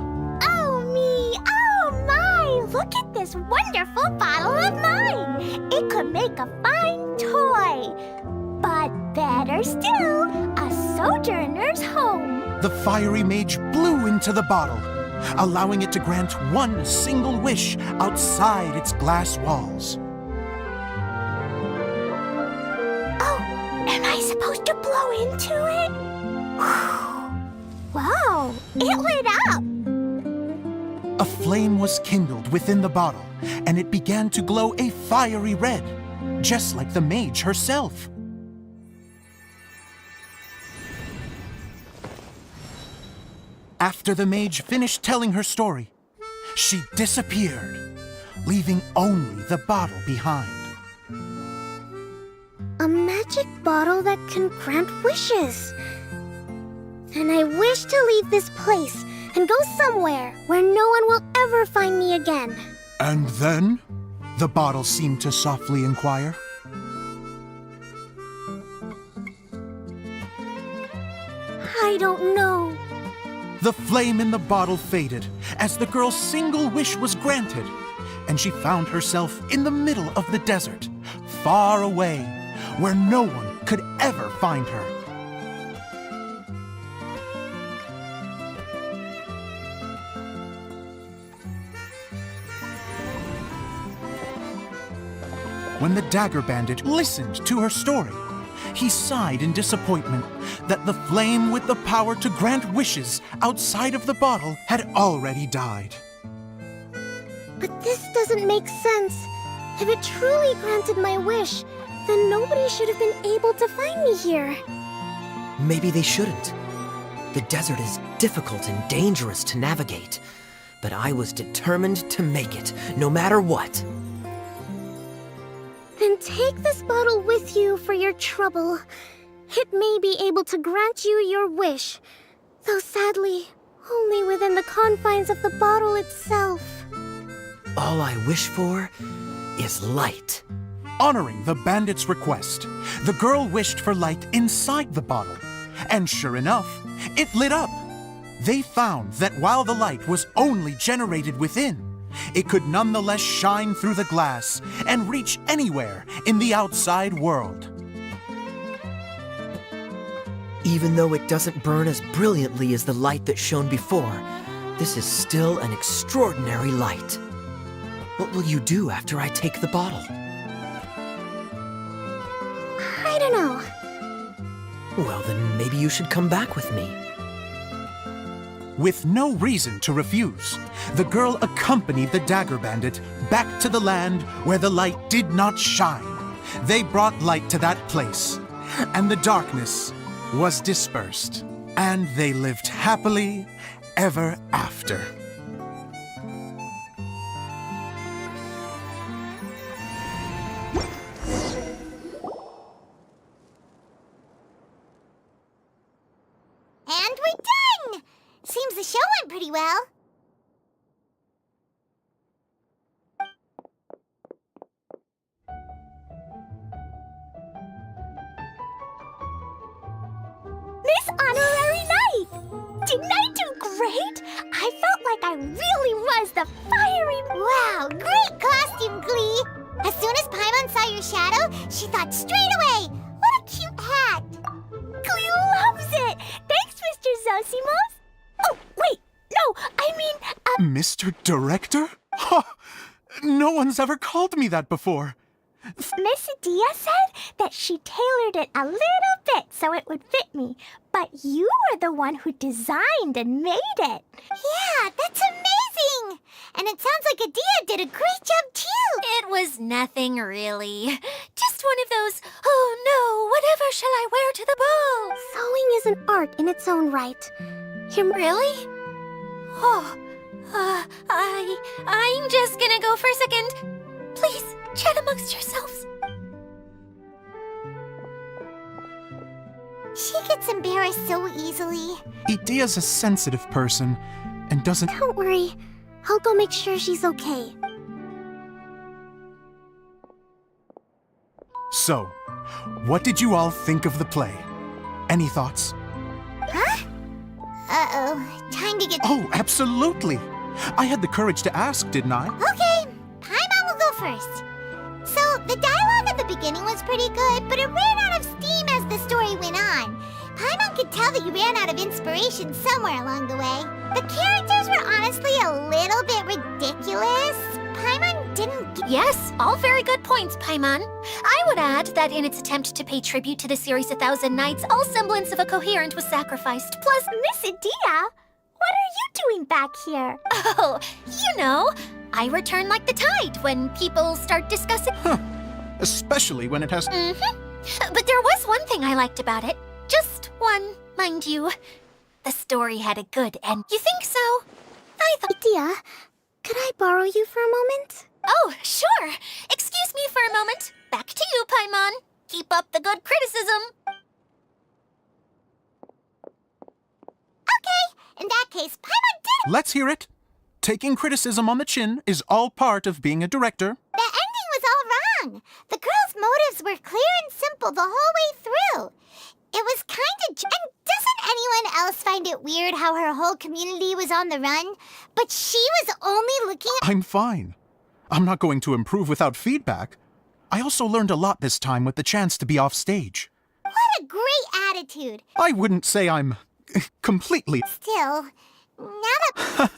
Speaker 2: Oh me, oh my! Look at this wonderful bottle of mine! It could make a fine toy. still a sojourner's home.
Speaker 9: The fiery mage blew into the bottle, allowing it to grant one single wish outside its glass walls.
Speaker 2: Oh, am I supposed to blow into it? Wow, it lit up!
Speaker 9: A flame was kindled within the bottle, and it began to glow a fiery red, just like the mage herself. After the mage finished telling her story, she disappeared, leaving only the bottle behind.
Speaker 2: A magic bottle that can grant wishes. And I wish to leave this place and go somewhere where no one will ever find me again.
Speaker 9: And then? The bottle seemed to softly inquire.
Speaker 2: I don't know.
Speaker 9: The flame in the bottle faded as the girl's single wish was granted, and she found herself in the middle of the desert, far away, where no one could ever find her. When the Dagger Bandit listened to her story, he sighed in disappointment that the flame with the power to grant wishes outside of the bottle had already died.
Speaker 2: But this doesn't make sense. If it truly granted my wish, then nobody should have been able to find me here.
Speaker 6: Maybe they shouldn't. The desert is difficult and dangerous to navigate, but I was determined to make it, no matter what.
Speaker 2: Then take this bottle with you for your trouble. It may be able to grant you your wish, though sadly, only within the confines of the bottle itself.
Speaker 6: All I wish for is light.
Speaker 9: Honoring the bandit's request, the girl wished for light inside the bottle, and sure enough, it lit up. They found that while the light was only generated within, it could nonetheless shine through the glass and reach anywhere in the outside world.
Speaker 6: Even though it doesn't burn as brilliantly as the light that shone before, this is still an extraordinary light. What will you do after I take the bottle?
Speaker 2: I don't know.
Speaker 6: Well, then maybe you should come back with me.
Speaker 9: With no reason to refuse, the girl accompanied the Dagger Bandit back to the land where the light did not shine. They brought light to that place, and the darkness was dispersed, and they lived happily ever after.
Speaker 2: And we're done! Seems the show went pretty well. Miss Honorary Knight! Didn't I do great? I felt like I really was the fiery... Wow, great costume, Glee! As soon as Paimon saw your shadow, she thought straight away, what a cute hat! Glee loves it! Thanks, Mr. Zosimos! Oh, wait! No, I mean,
Speaker 9: Mr. Director? Huh, no one's ever called me that before.
Speaker 2: Miss Dia said that she tailored it a little bit so it would fit me, but you were the one who designed and made it. Yeah, that's amazing! And it sounds like Adia did a great job too!
Speaker 7: It was nothing really. Just one of those, oh no, whatever shall I wear to the ball?
Speaker 2: Sewing is an art in its own right.
Speaker 7: Really? Oh, I'm just gonna go for a second. Please, chat amongst yourselves.
Speaker 2: She gets embarrassed so easily.
Speaker 9: Adia's a sensitive person and doesn't...
Speaker 2: Don't worry. I'll go make sure she's okay.
Speaker 9: So, what did you all think of the play? Any thoughts?
Speaker 2: Huh? Uh-oh. Time to get...
Speaker 9: Oh, absolutely! I had the courage to ask, didn't I?
Speaker 2: Okay. Paimon will go first. So, the dialogue at the beginning was pretty good, but it ran out of steam as the story went on. Paimon could tell that you ran out of inspiration somewhere along the way. The characters were honestly a little bit ridiculous. Paimon didn't get...
Speaker 7: Yes, all very good points, Paimon. I would add that in its attempt to pay tribute to the series 1,000 Nights, all semblance of a coherent was sacrificed. Plus,
Speaker 2: Miss Adia, what are you doing back here?
Speaker 7: oh, you know, I return like the tide when people start discussing...
Speaker 9: Especially when it has...
Speaker 7: But there was one thing I liked about it. Just one, mind you. The story had a good end. You think so? I thought...
Speaker 2: Adia, could I borrow you for a moment?
Speaker 7: Oh, sure. Excuse me for a moment. Back to you, Paimon. Keep up the good criticism.
Speaker 2: Okay, in that case, Paimon did...
Speaker 9: Let's hear it. Taking criticism on the chin is all part of being a director.
Speaker 2: The ending was all wrong. The girl's motives were clear and simple the whole way through. It was kind of... And doesn't anyone else find it weird how her whole community was on the run, but she was only looking at...
Speaker 9: I'm fine. I'm not going to improve without feedback. I also learned a lot this time with the chance to be off stage.
Speaker 2: What a great attitude.
Speaker 9: I wouldn't say I'm completely...
Speaker 2: Still, now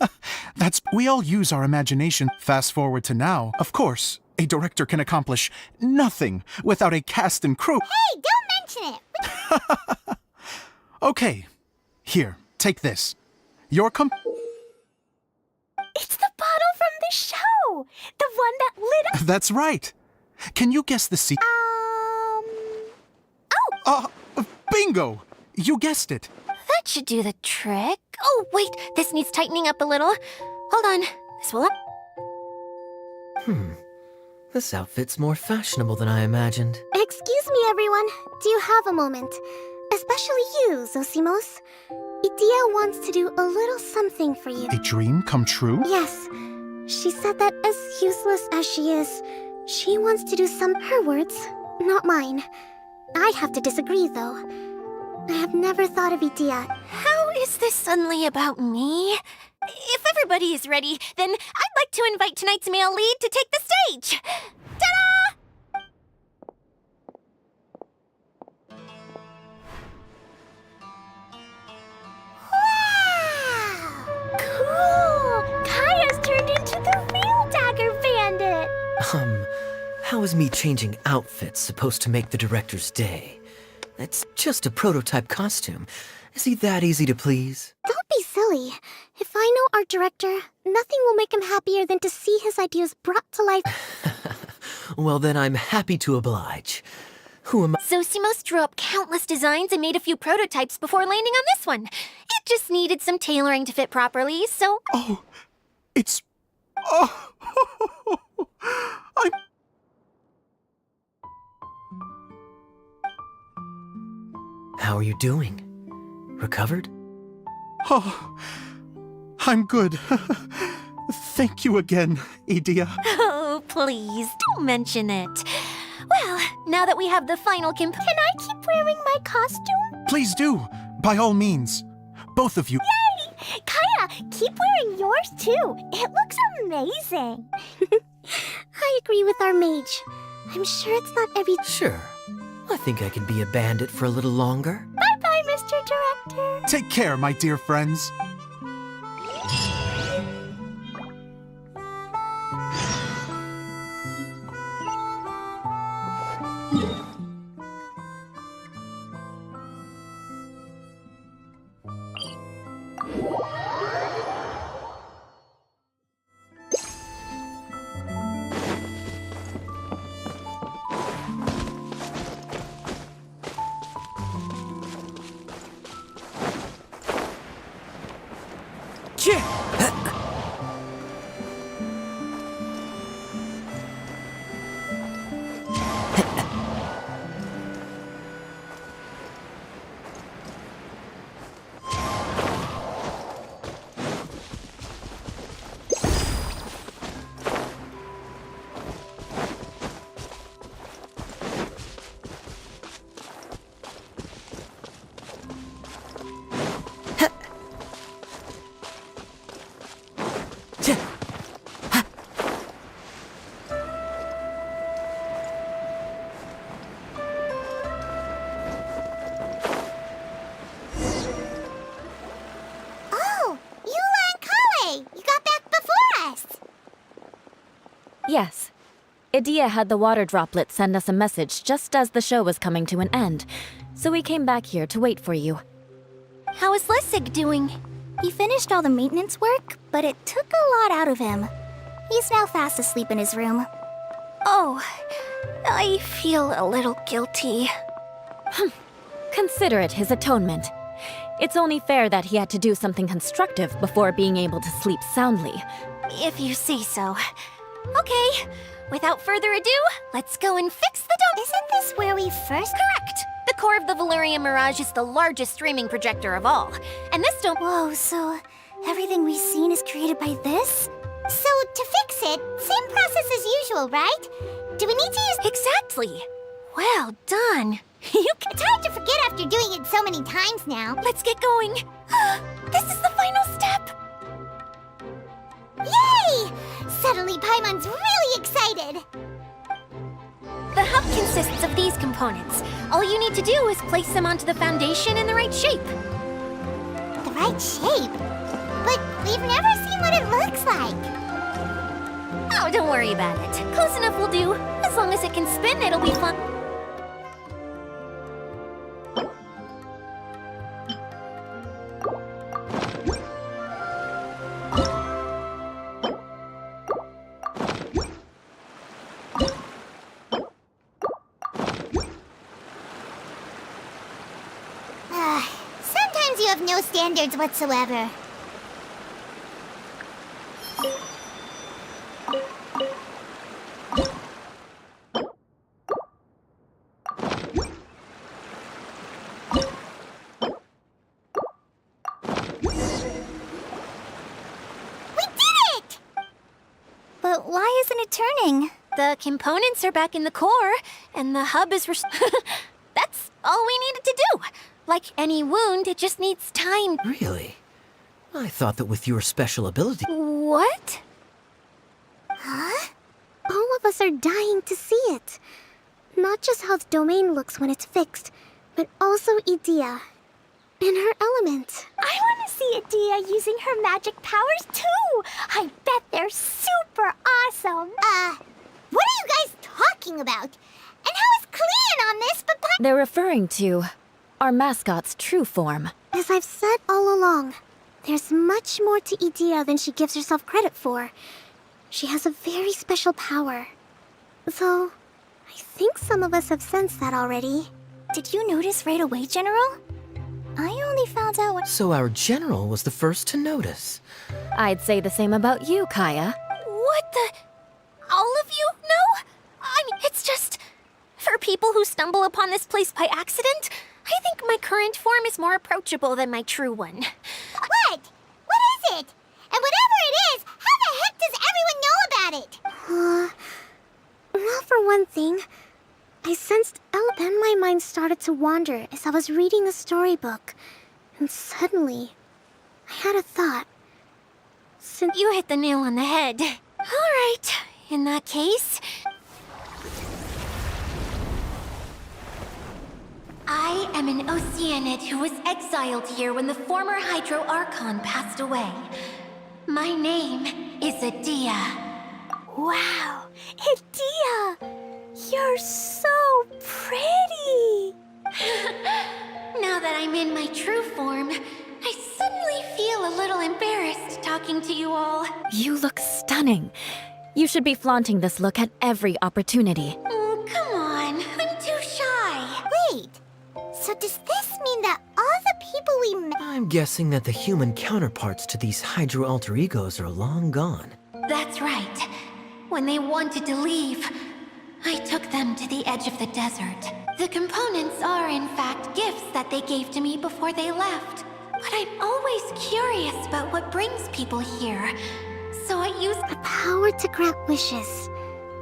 Speaker 2: that...
Speaker 9: We all use our imagination. Fast forward to now. Of course, a director can accomplish nothing without a cast and crew.
Speaker 2: Hey, don't mention it.
Speaker 9: Okay, here, take this. Your
Speaker 2: It's the bottle from the show. The one that lit up...
Speaker 9: That's right. Can you guess the bingo! You guessed it.
Speaker 7: That should do the trick. Oh, wait, this needs tightening up a little. Hold on. This will...
Speaker 6: This outfit's more fashionable than I imagined.
Speaker 2: Excuse me, everyone. Do you have a moment? Especially you, Zosimos. Idia wants to do a little something for you.
Speaker 9: A dream come true?
Speaker 2: Yes. She said that as useless as she is, she wants to do her words, not mine. I have to disagree, though. I have never thought of Idia.
Speaker 7: How is this suddenly about me? If everybody is ready, then I'd like to invite tonight's male lead to take the stage. Ta-da!
Speaker 2: Wow! Cool! Kaya's turned into the real Dagger Bandit!
Speaker 6: How is me changing outfits supposed to make the director's day? It's just a prototype costume. Is he that easy to please?
Speaker 2: Don't be silly. If I know our director, nothing will make him happier than to see his ideas brought to life.
Speaker 6: Well, then I'm happy to oblige. Who am I?
Speaker 7: Zosimos drew up countless designs and made a few prototypes before landing on this one. It just needed some tailoring to fit properly, so...
Speaker 9: Oh, it's... Oh, I'm...
Speaker 6: How are you doing? Recovered?
Speaker 9: Oh, I'm good. Thank you again, Idia.
Speaker 7: Oh, please, don't mention it. Well, now that we have the final
Speaker 2: Can I keep wearing my costume?
Speaker 9: Please do, by all means. Both of you.
Speaker 2: Yay! Kaya, keep wearing yours too. It looks amazing. I agree with our mage. I'm sure it's not every...
Speaker 6: Sure. I think I can be a bandit for a little longer.
Speaker 2: Bye-bye, Mr. Director.
Speaker 9: Take care, my dear friends.
Speaker 1: Idia had the water droplet send us a message just as the show was coming to an end, so we came back here to wait for you.
Speaker 7: How is Lessig doing?
Speaker 2: He finished all the maintenance work, but it took a lot out of him. He's now fast asleep in his room.
Speaker 7: Oh, I feel a little guilty.
Speaker 1: Consider it his atonement. It's only fair that he had to do something constructive before being able to sleep soundly.
Speaker 7: If you say so. Okay, without further ado, let's go and fix the dome.
Speaker 2: Isn't this where we first...
Speaker 7: Correct! The core of the Valerian Mirage is the largest streaming projector of all. And this dome...
Speaker 2: Whoa, so everything we've seen is created by this? So, to fix it, same process as usual, right? Do we need to use...
Speaker 7: Exactly! Well done!
Speaker 2: It's hard to forget after doing it so many times now.
Speaker 7: Let's get going! This is the final step!
Speaker 2: Yay! Suddenly Paimon's really excited!
Speaker 7: The hub consists of these components. All you need to do is place them onto the foundation in the right shape.
Speaker 2: The right shape? But we've never seen what it looks like.
Speaker 7: Oh, don't worry about it. Close enough will do. As long as it can spin, it'll be fun.
Speaker 2: Sometimes you have no standards whatsoever. But why isn't it turning?
Speaker 7: The components are back in the core, and the hub is That's all we needed to do. Like any wound, it just needs time.
Speaker 6: Really? I thought that with your special ability...
Speaker 7: What?
Speaker 2: Huh?
Speaker 10: All of us are dying to see it. Not just how the domain looks when it's fixed, but also Idia. In her element.
Speaker 2: I want to see Idia using her magic powers too! I bet they're super awesome! What are you guys talking about? And how is Cleon on this, but...
Speaker 1: They're referring to our mascot's true form.
Speaker 10: As I've said all along, there's much more to Idia than she gives herself credit for. She has a very special power. Though, I think some of us have sensed that already.
Speaker 2: Did you notice right away, General? I only found out when...
Speaker 6: So our general was the first to notice.
Speaker 1: I'd say the same about you, Kaya.
Speaker 7: What the... All of you know? I mean, it's just... For people who stumble upon this place by accident, I think my current form is more approachable than my true one.
Speaker 2: What? What is it? And whatever it is, how the heck does everyone know about it?
Speaker 10: Well, for one thing, I sensed Then my mind started to wander as I was reading a storybook. And suddenly, I had a thought. Since
Speaker 7: You hit the nail on the head. All right, in that case... I am an Oceanid who was exiled here when the former Hydro Archon passed away. My name is Idia.
Speaker 2: Wow, Idia! You're so pretty!
Speaker 7: Now that I'm in my true form, I suddenly feel a little embarrassed talking to you all.
Speaker 1: You look stunning. You should be flaunting this look at every opportunity.
Speaker 7: Oh, come on. I'm too shy.
Speaker 2: Wait, so does this mean that all the people we met...
Speaker 6: I'm guessing that the human counterparts to these Hydro alter egos are long gone.
Speaker 7: That's right. When they wanted to leave, I took them to the edge of the desert. The components are, in fact, gifts that they gave to me before they left. But I'm always curious about what brings people here. So I use
Speaker 10: a power to grant wishes,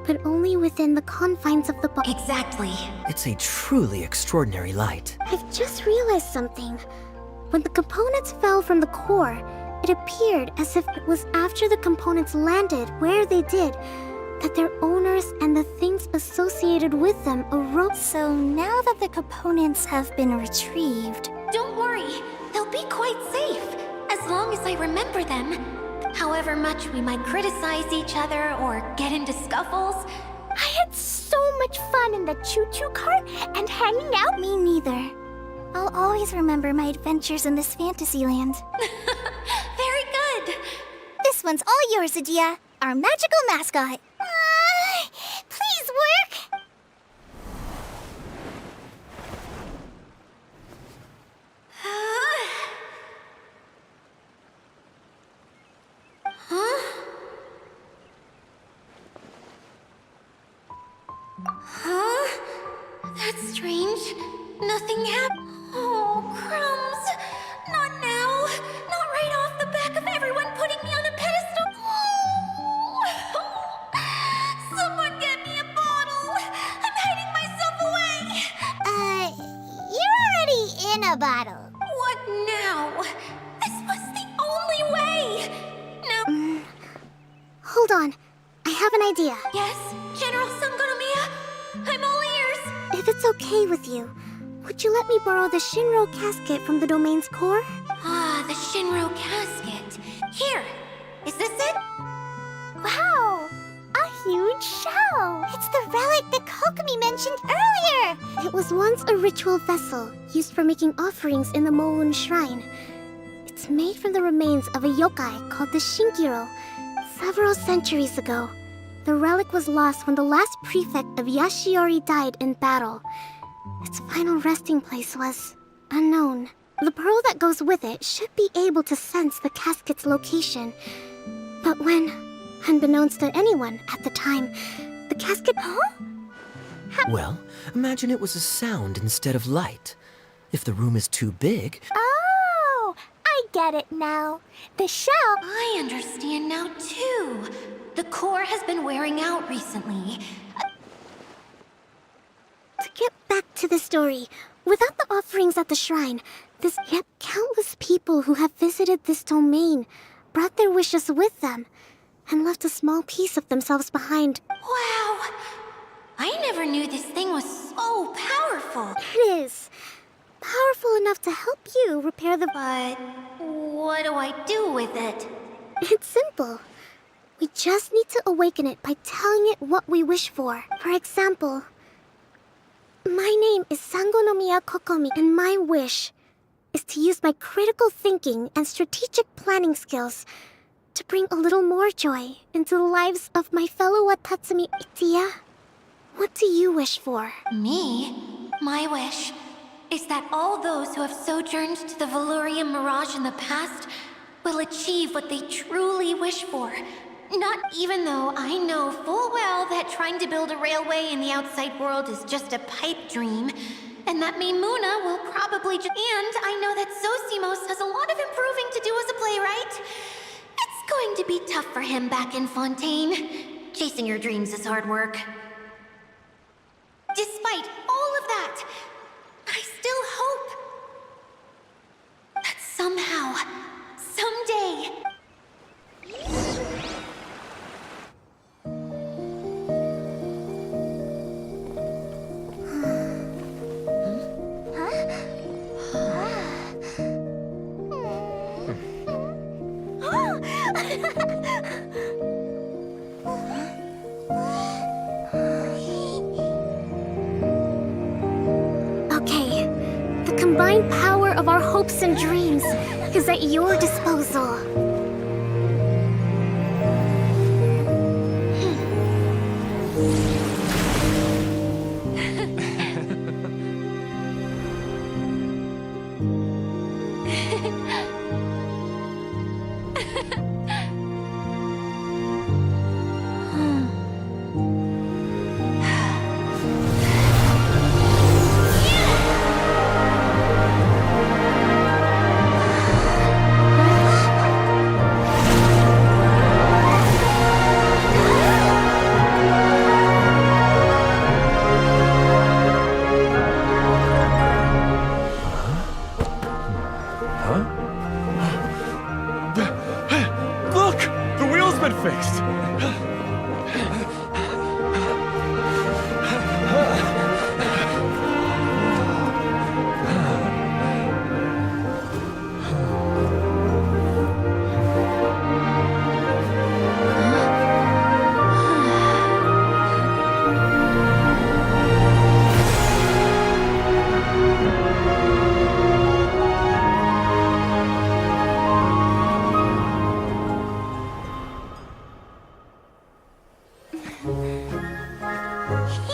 Speaker 10: but only within the confines of the body.
Speaker 7: Exactly.
Speaker 6: It's a truly extraordinary light.
Speaker 10: I've just realized something. When the components fell from the core, it appeared as if it was after the components landed where they did, that their owners and the things associated with them arose.
Speaker 2: So now that the components have been retrieved...
Speaker 7: Don't worry, they'll be quite safe, as long as I remember them. However much we might criticize each other or get into scuffles,
Speaker 2: had so much fun in the choo-choo cart and hanging out. Me neither. I'll always remember my adventures in this fantasy land.
Speaker 7: Very good.
Speaker 2: This one's all yours, Adia, our magical mascot. Please work!
Speaker 7: Huh? Huh? That's strange. Nothing happened. Oh, crumbs. Not now. Not right off the back of everyone putting me on a pedestal. Oh. Someone get me a bottle. I'm hiding myself away.
Speaker 2: You're already in a bottle.
Speaker 7: What now? This was the only way. Now.
Speaker 10: Hold on. I have an idea.
Speaker 7: Yes, General Sangonomiya? I'm all ears.
Speaker 10: If it's okay with you, would you let me borrow the Shinro casket from the domain's core?
Speaker 7: Ah, the Shinro casket. Here, is this it?
Speaker 2: Wow! A huge shell! It's the relic that Kokomi mentioned earlier!
Speaker 10: It was once a ritual vessel used for making offerings in the Moon Shrine. It's made from the remains of a yokai called the Shinkiro. Several centuries ago, the relic was lost when the last prefect of Yashiori died in battle. Its final resting place was unknown. The pearl that goes with it should be able to sense the casket's location. But when, unbeknownst to anyone at the time, the casket...
Speaker 6: Well, imagine it was a sound instead of light. If the room is too big...
Speaker 2: Oh! I get it now. The shell...
Speaker 7: I understand now, too. The core has been wearing out recently.
Speaker 10: To get back to the story, without the offerings at the shrine, there's yet countless people who have visited this domain, brought their wishes with them, and left a small piece of themselves behind.
Speaker 7: Wow! I never knew this thing was so powerful.
Speaker 10: It is. Powerful enough to help you repair the...
Speaker 7: But what do I do with it?
Speaker 10: It's simple. We just need to awaken it by telling it what we wish for. For example, my name is Sangonomiya Kokomi, and my wish is to use my critical thinking and strategic planning skills to bring a little more joy into the lives of my fellow Watatsumi. Itia, what do you wish for?
Speaker 7: Me? My wish is that all those who have sojourned to the Valurian Mirage in the past will achieve what they truly wish for. Not even though I know full well that trying to build a railway in the outside world is just a pipe dream, and that Maimuna will probably and I know that Zosimos has a lot of improving to do as a playwright. It's going to be tough for him back in Fontaine. Chasing your dreams is hard work. Despite all of that, I still hope that somehow, someday...
Speaker 10: Okay, the combined power of our hopes and dreams is at your disposal.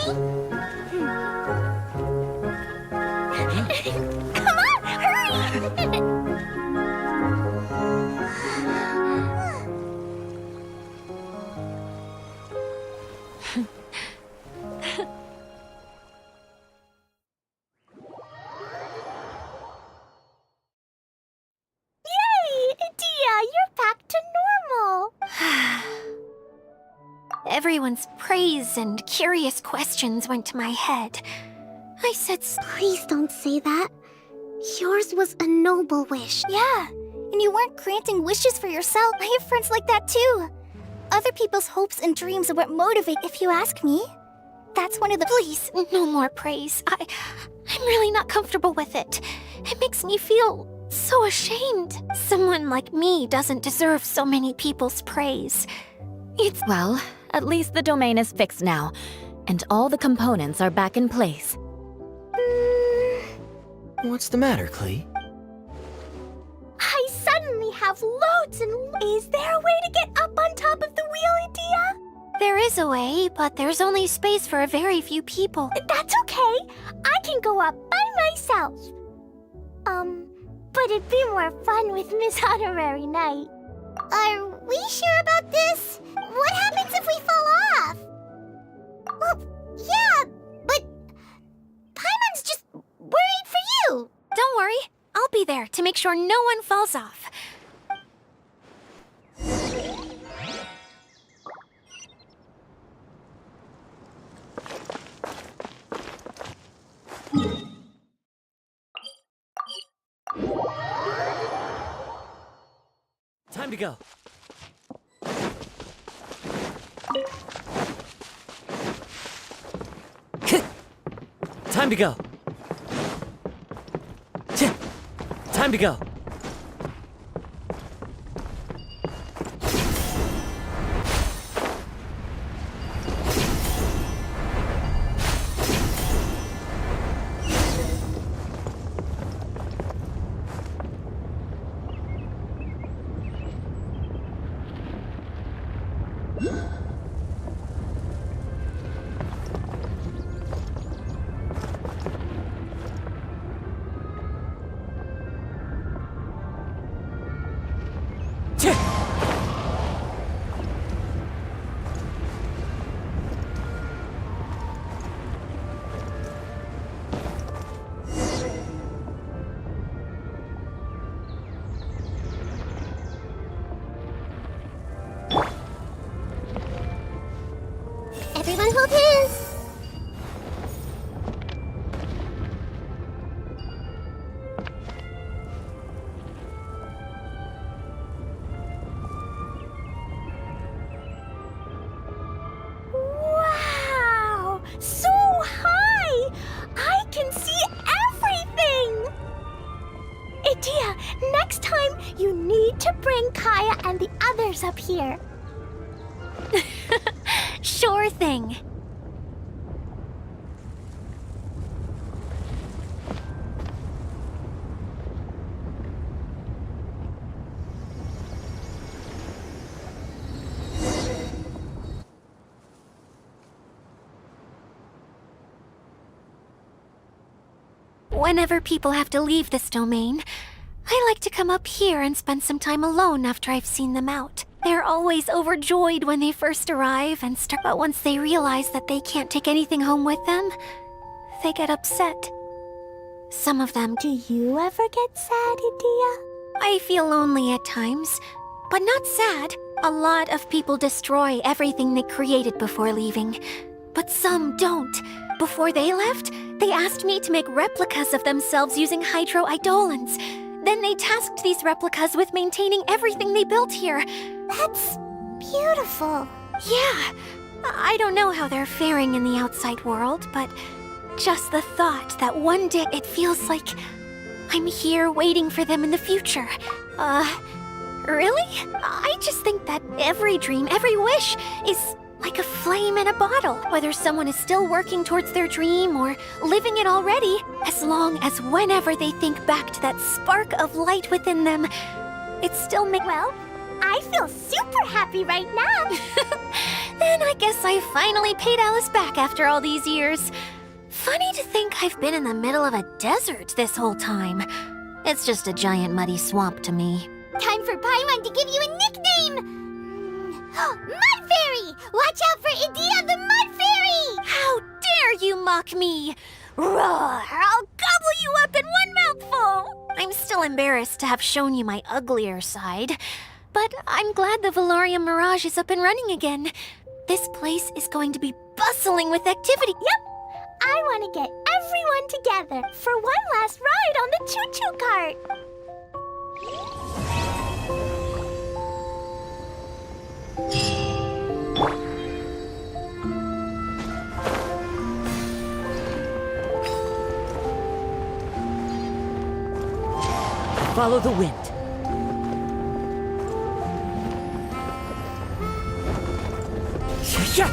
Speaker 2: Come on, hurry! Yay! Dia, you're back to normal!
Speaker 7: Everyone's praise and curious questions went to my head. I said,
Speaker 10: Please don't say that. Yours was a noble wish.
Speaker 2: Yeah, and you weren't granting wishes for yourself. I have friends like that too. Other people's hopes and dreams are what motivate, if you ask me. That's one of the—
Speaker 7: please, no more praise. I'm really not comfortable with it. It makes me feel so ashamed. Someone like me doesn't deserve so many people's praise.
Speaker 1: Well, at least the domain is fixed now, and all the components are back in place.
Speaker 6: What's the matter, Klee?
Speaker 2: I suddenly have loads and— Is there a way to get up on top of the wheel, Dia?
Speaker 7: There is a way, but there's only space for a very few people.
Speaker 2: That's okay. I can go up by myself. But it'd be more fun with Miss Honorary Knight. Are we sure about this? What happens if we fall off? Well, yeah, but Paimon's just worried for you.
Speaker 7: Don't worry, I'll be there to make sure no one falls off.
Speaker 6: Time to go. Time to go. Time to go.
Speaker 2: Everyone hold hands. Wow! So high! I can see everything! Idia, next time you need to bring Kaya and the others up here.
Speaker 7: Sure thing. Whenever people have to leave this domain, I like to come up here and spend some time alone after I've seen them out. They're always overjoyed when they first arrive and start, but once they realize that they can't take anything home with them, they get upset. Some of them—
Speaker 2: Do you ever get sad, Idia?
Speaker 7: I feel lonely at times, but not sad. A lot of people destroy everything they created before leaving, but some don't. Before they left, they asked me to make replicas of themselves using hydro-eidolons. Then they tasked these replicas with maintaining everything they built here.
Speaker 2: That's beautiful.
Speaker 7: Yeah, I don't know how they're faring in the outside world, but just the thought that one day it feels like I'm here waiting for them in the future. Really? I just think that every dream, every wish is like a flame in a bottle. Whether someone is still working towards their dream or living it already, as long as whenever they think back to that spark of light within them, it still makes—
Speaker 2: Well, I feel super happy right now.
Speaker 7: And I guess I finally paid Alice back after all these years. Funny to think I've been in the middle of a desert this whole time. It's just a giant muddy swamp to me.
Speaker 2: Time for Paimon to give you a nickname! Mud Fairy! Watch out for Idia the Mud Fairy!
Speaker 7: How dare you mock me! Roar! I'll gobble you up in one mouthful! I'm still embarrassed to have shown you my uglier side. But I'm glad the Valorium Mirage is up and running again. This place is going to be bustling with activity.
Speaker 2: Yep! I want to get everyone together for one last ride on the choo-choo cart!
Speaker 4: Follow the wind. Yeah.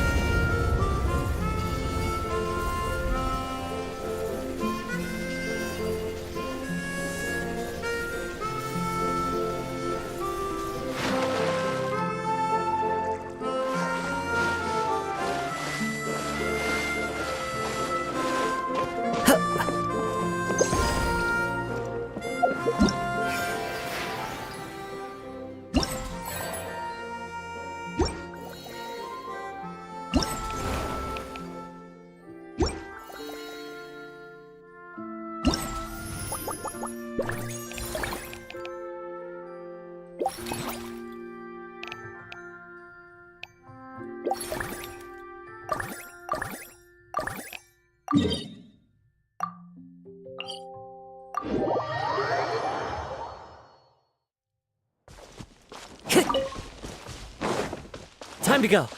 Speaker 4: Time to go.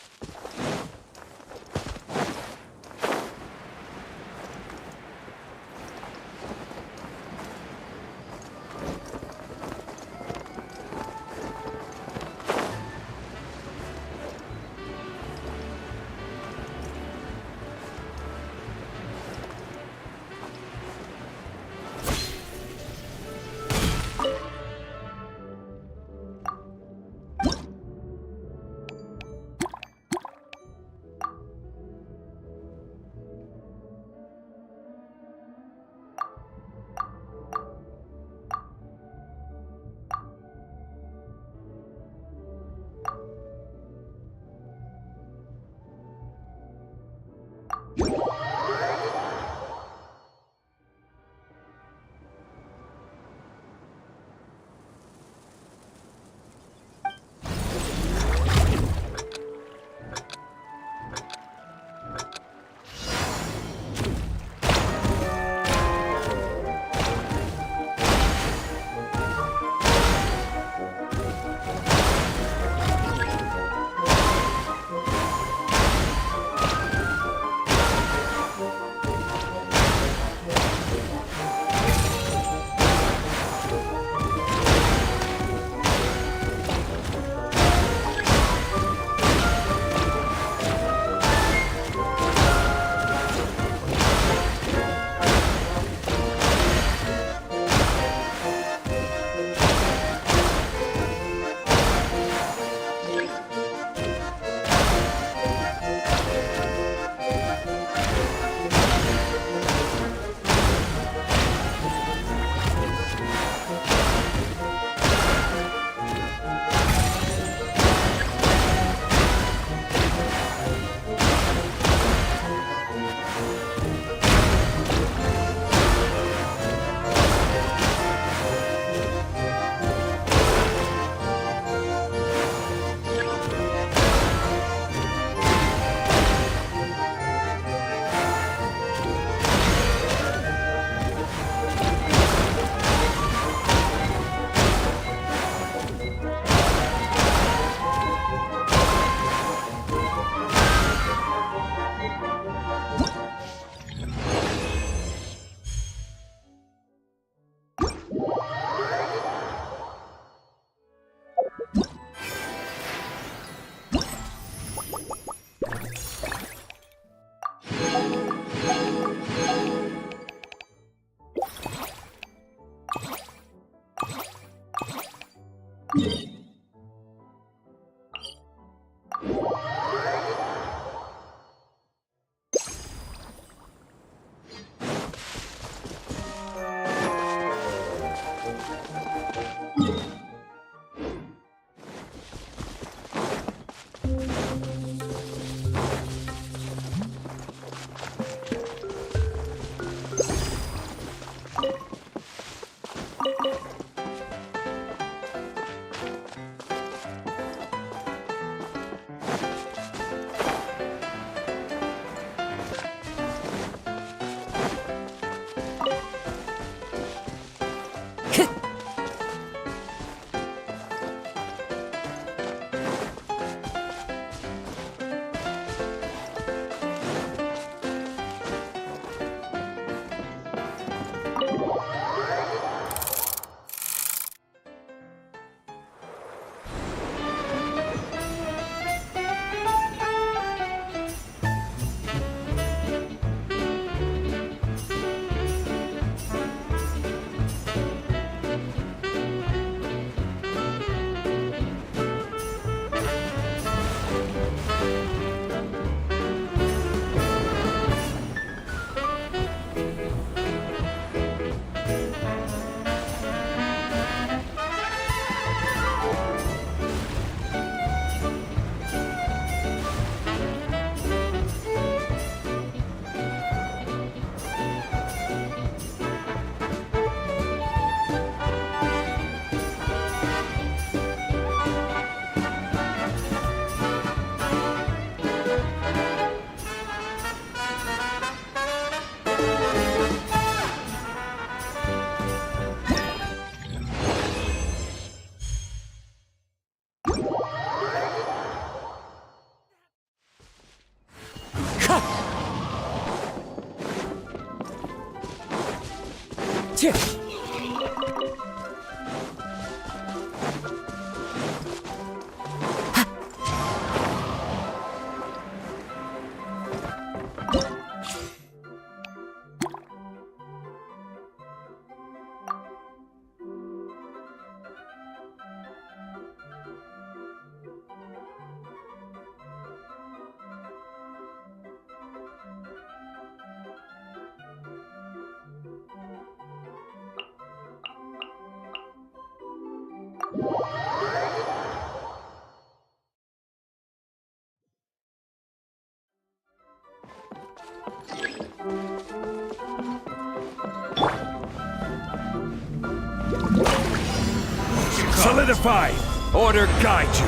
Speaker 5: Solidify! Order guide you!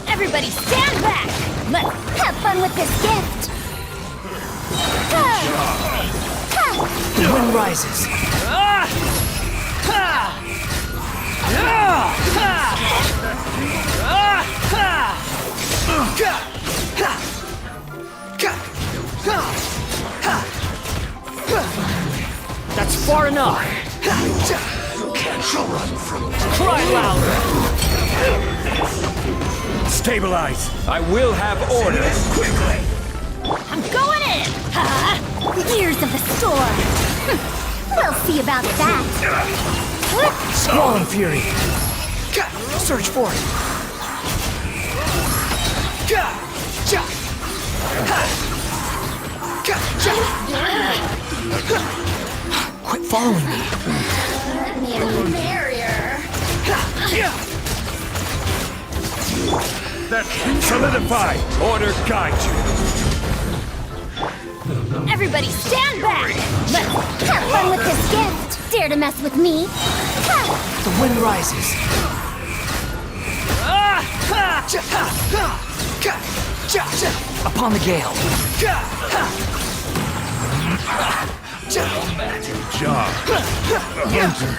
Speaker 2: Everybody stand back! Let's have fun with this gift!
Speaker 6: The wind rises. That's far enough. Cry louder.
Speaker 5: Stabilize! I will have order! Quickly!
Speaker 2: I'm going in! Years of the storm! We'll see about that!
Speaker 6: Squalling fury. Search for it. Quit following me.
Speaker 5: That's solidify! Order guide you!
Speaker 2: Everybody stand back! Let's have fun with this gift! Dare to mess with me?
Speaker 6: The wind rises. Upon the gale.
Speaker 5: Job. Hunter.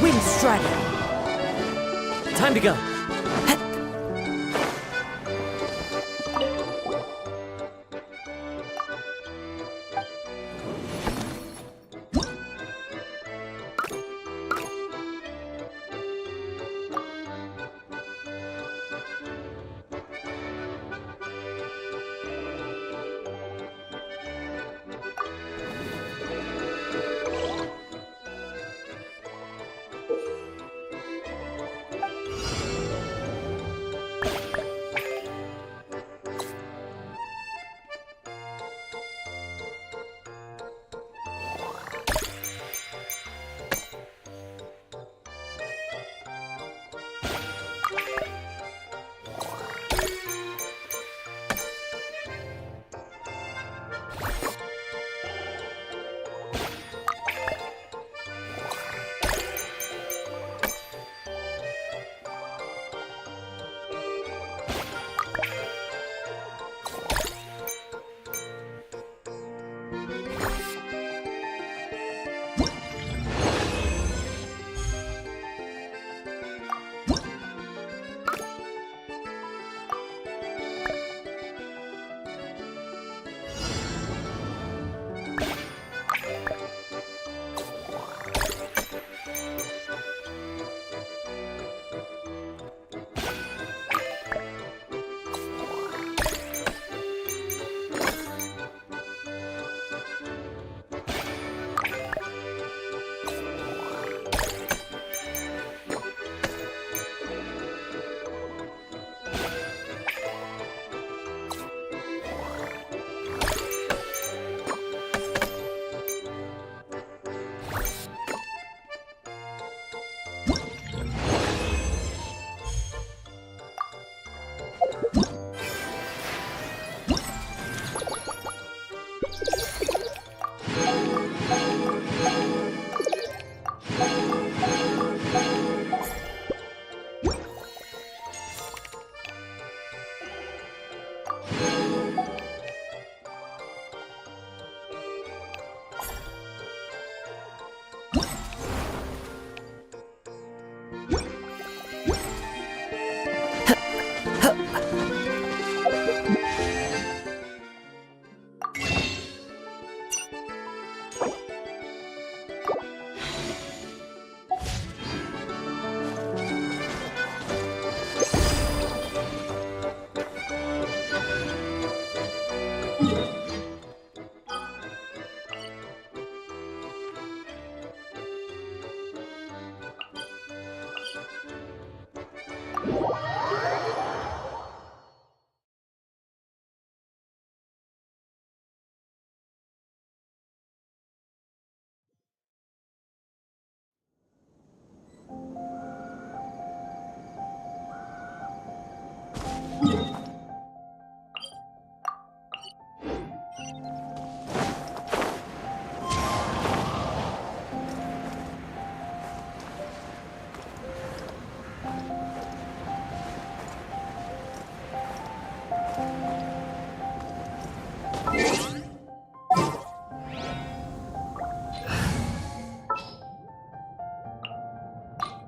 Speaker 6: Wind strider. Time to go.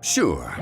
Speaker 5: Sure.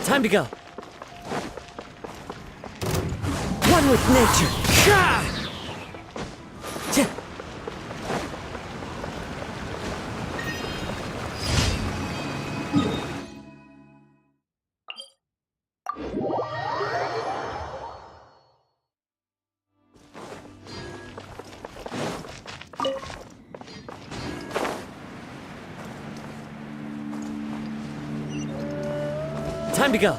Speaker 6: Time to go. One with nature. Time to go.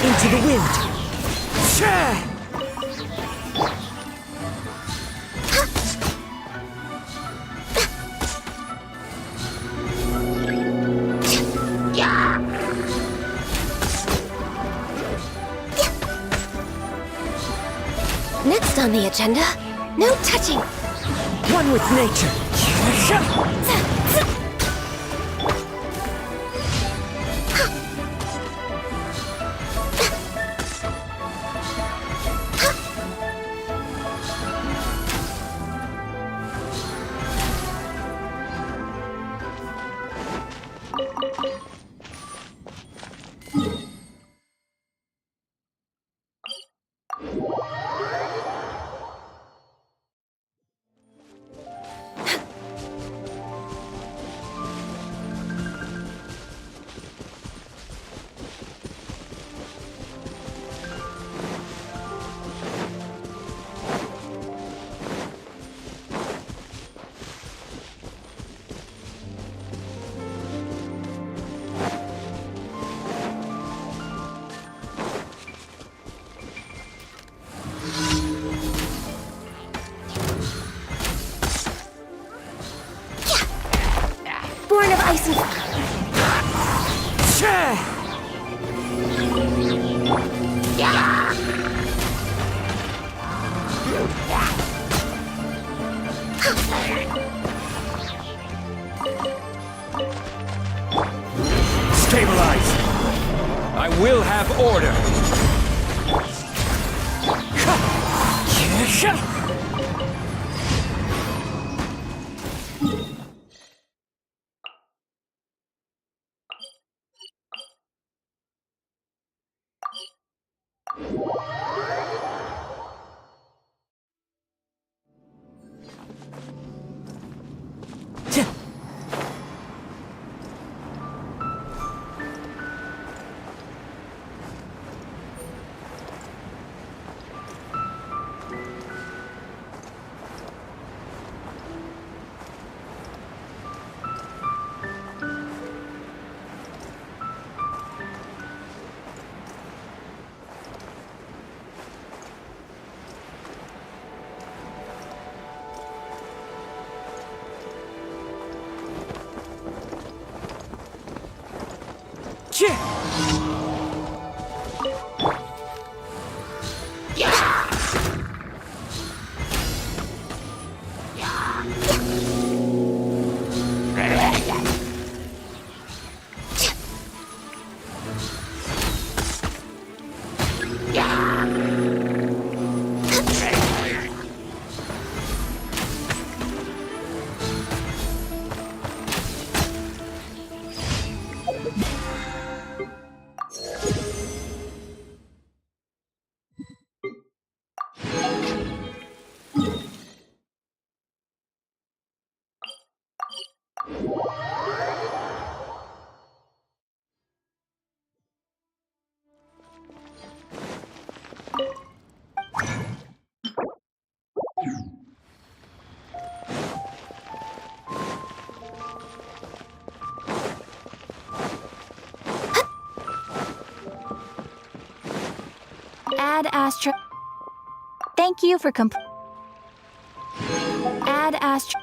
Speaker 6: Into the wind.
Speaker 8: Next on the agenda, no touching.
Speaker 6: One with nature.
Speaker 8: Born of ice and
Speaker 5: Stabilize! I will have order!
Speaker 1: Add Astro.
Speaker 2: Thank you for
Speaker 1: Add Astro.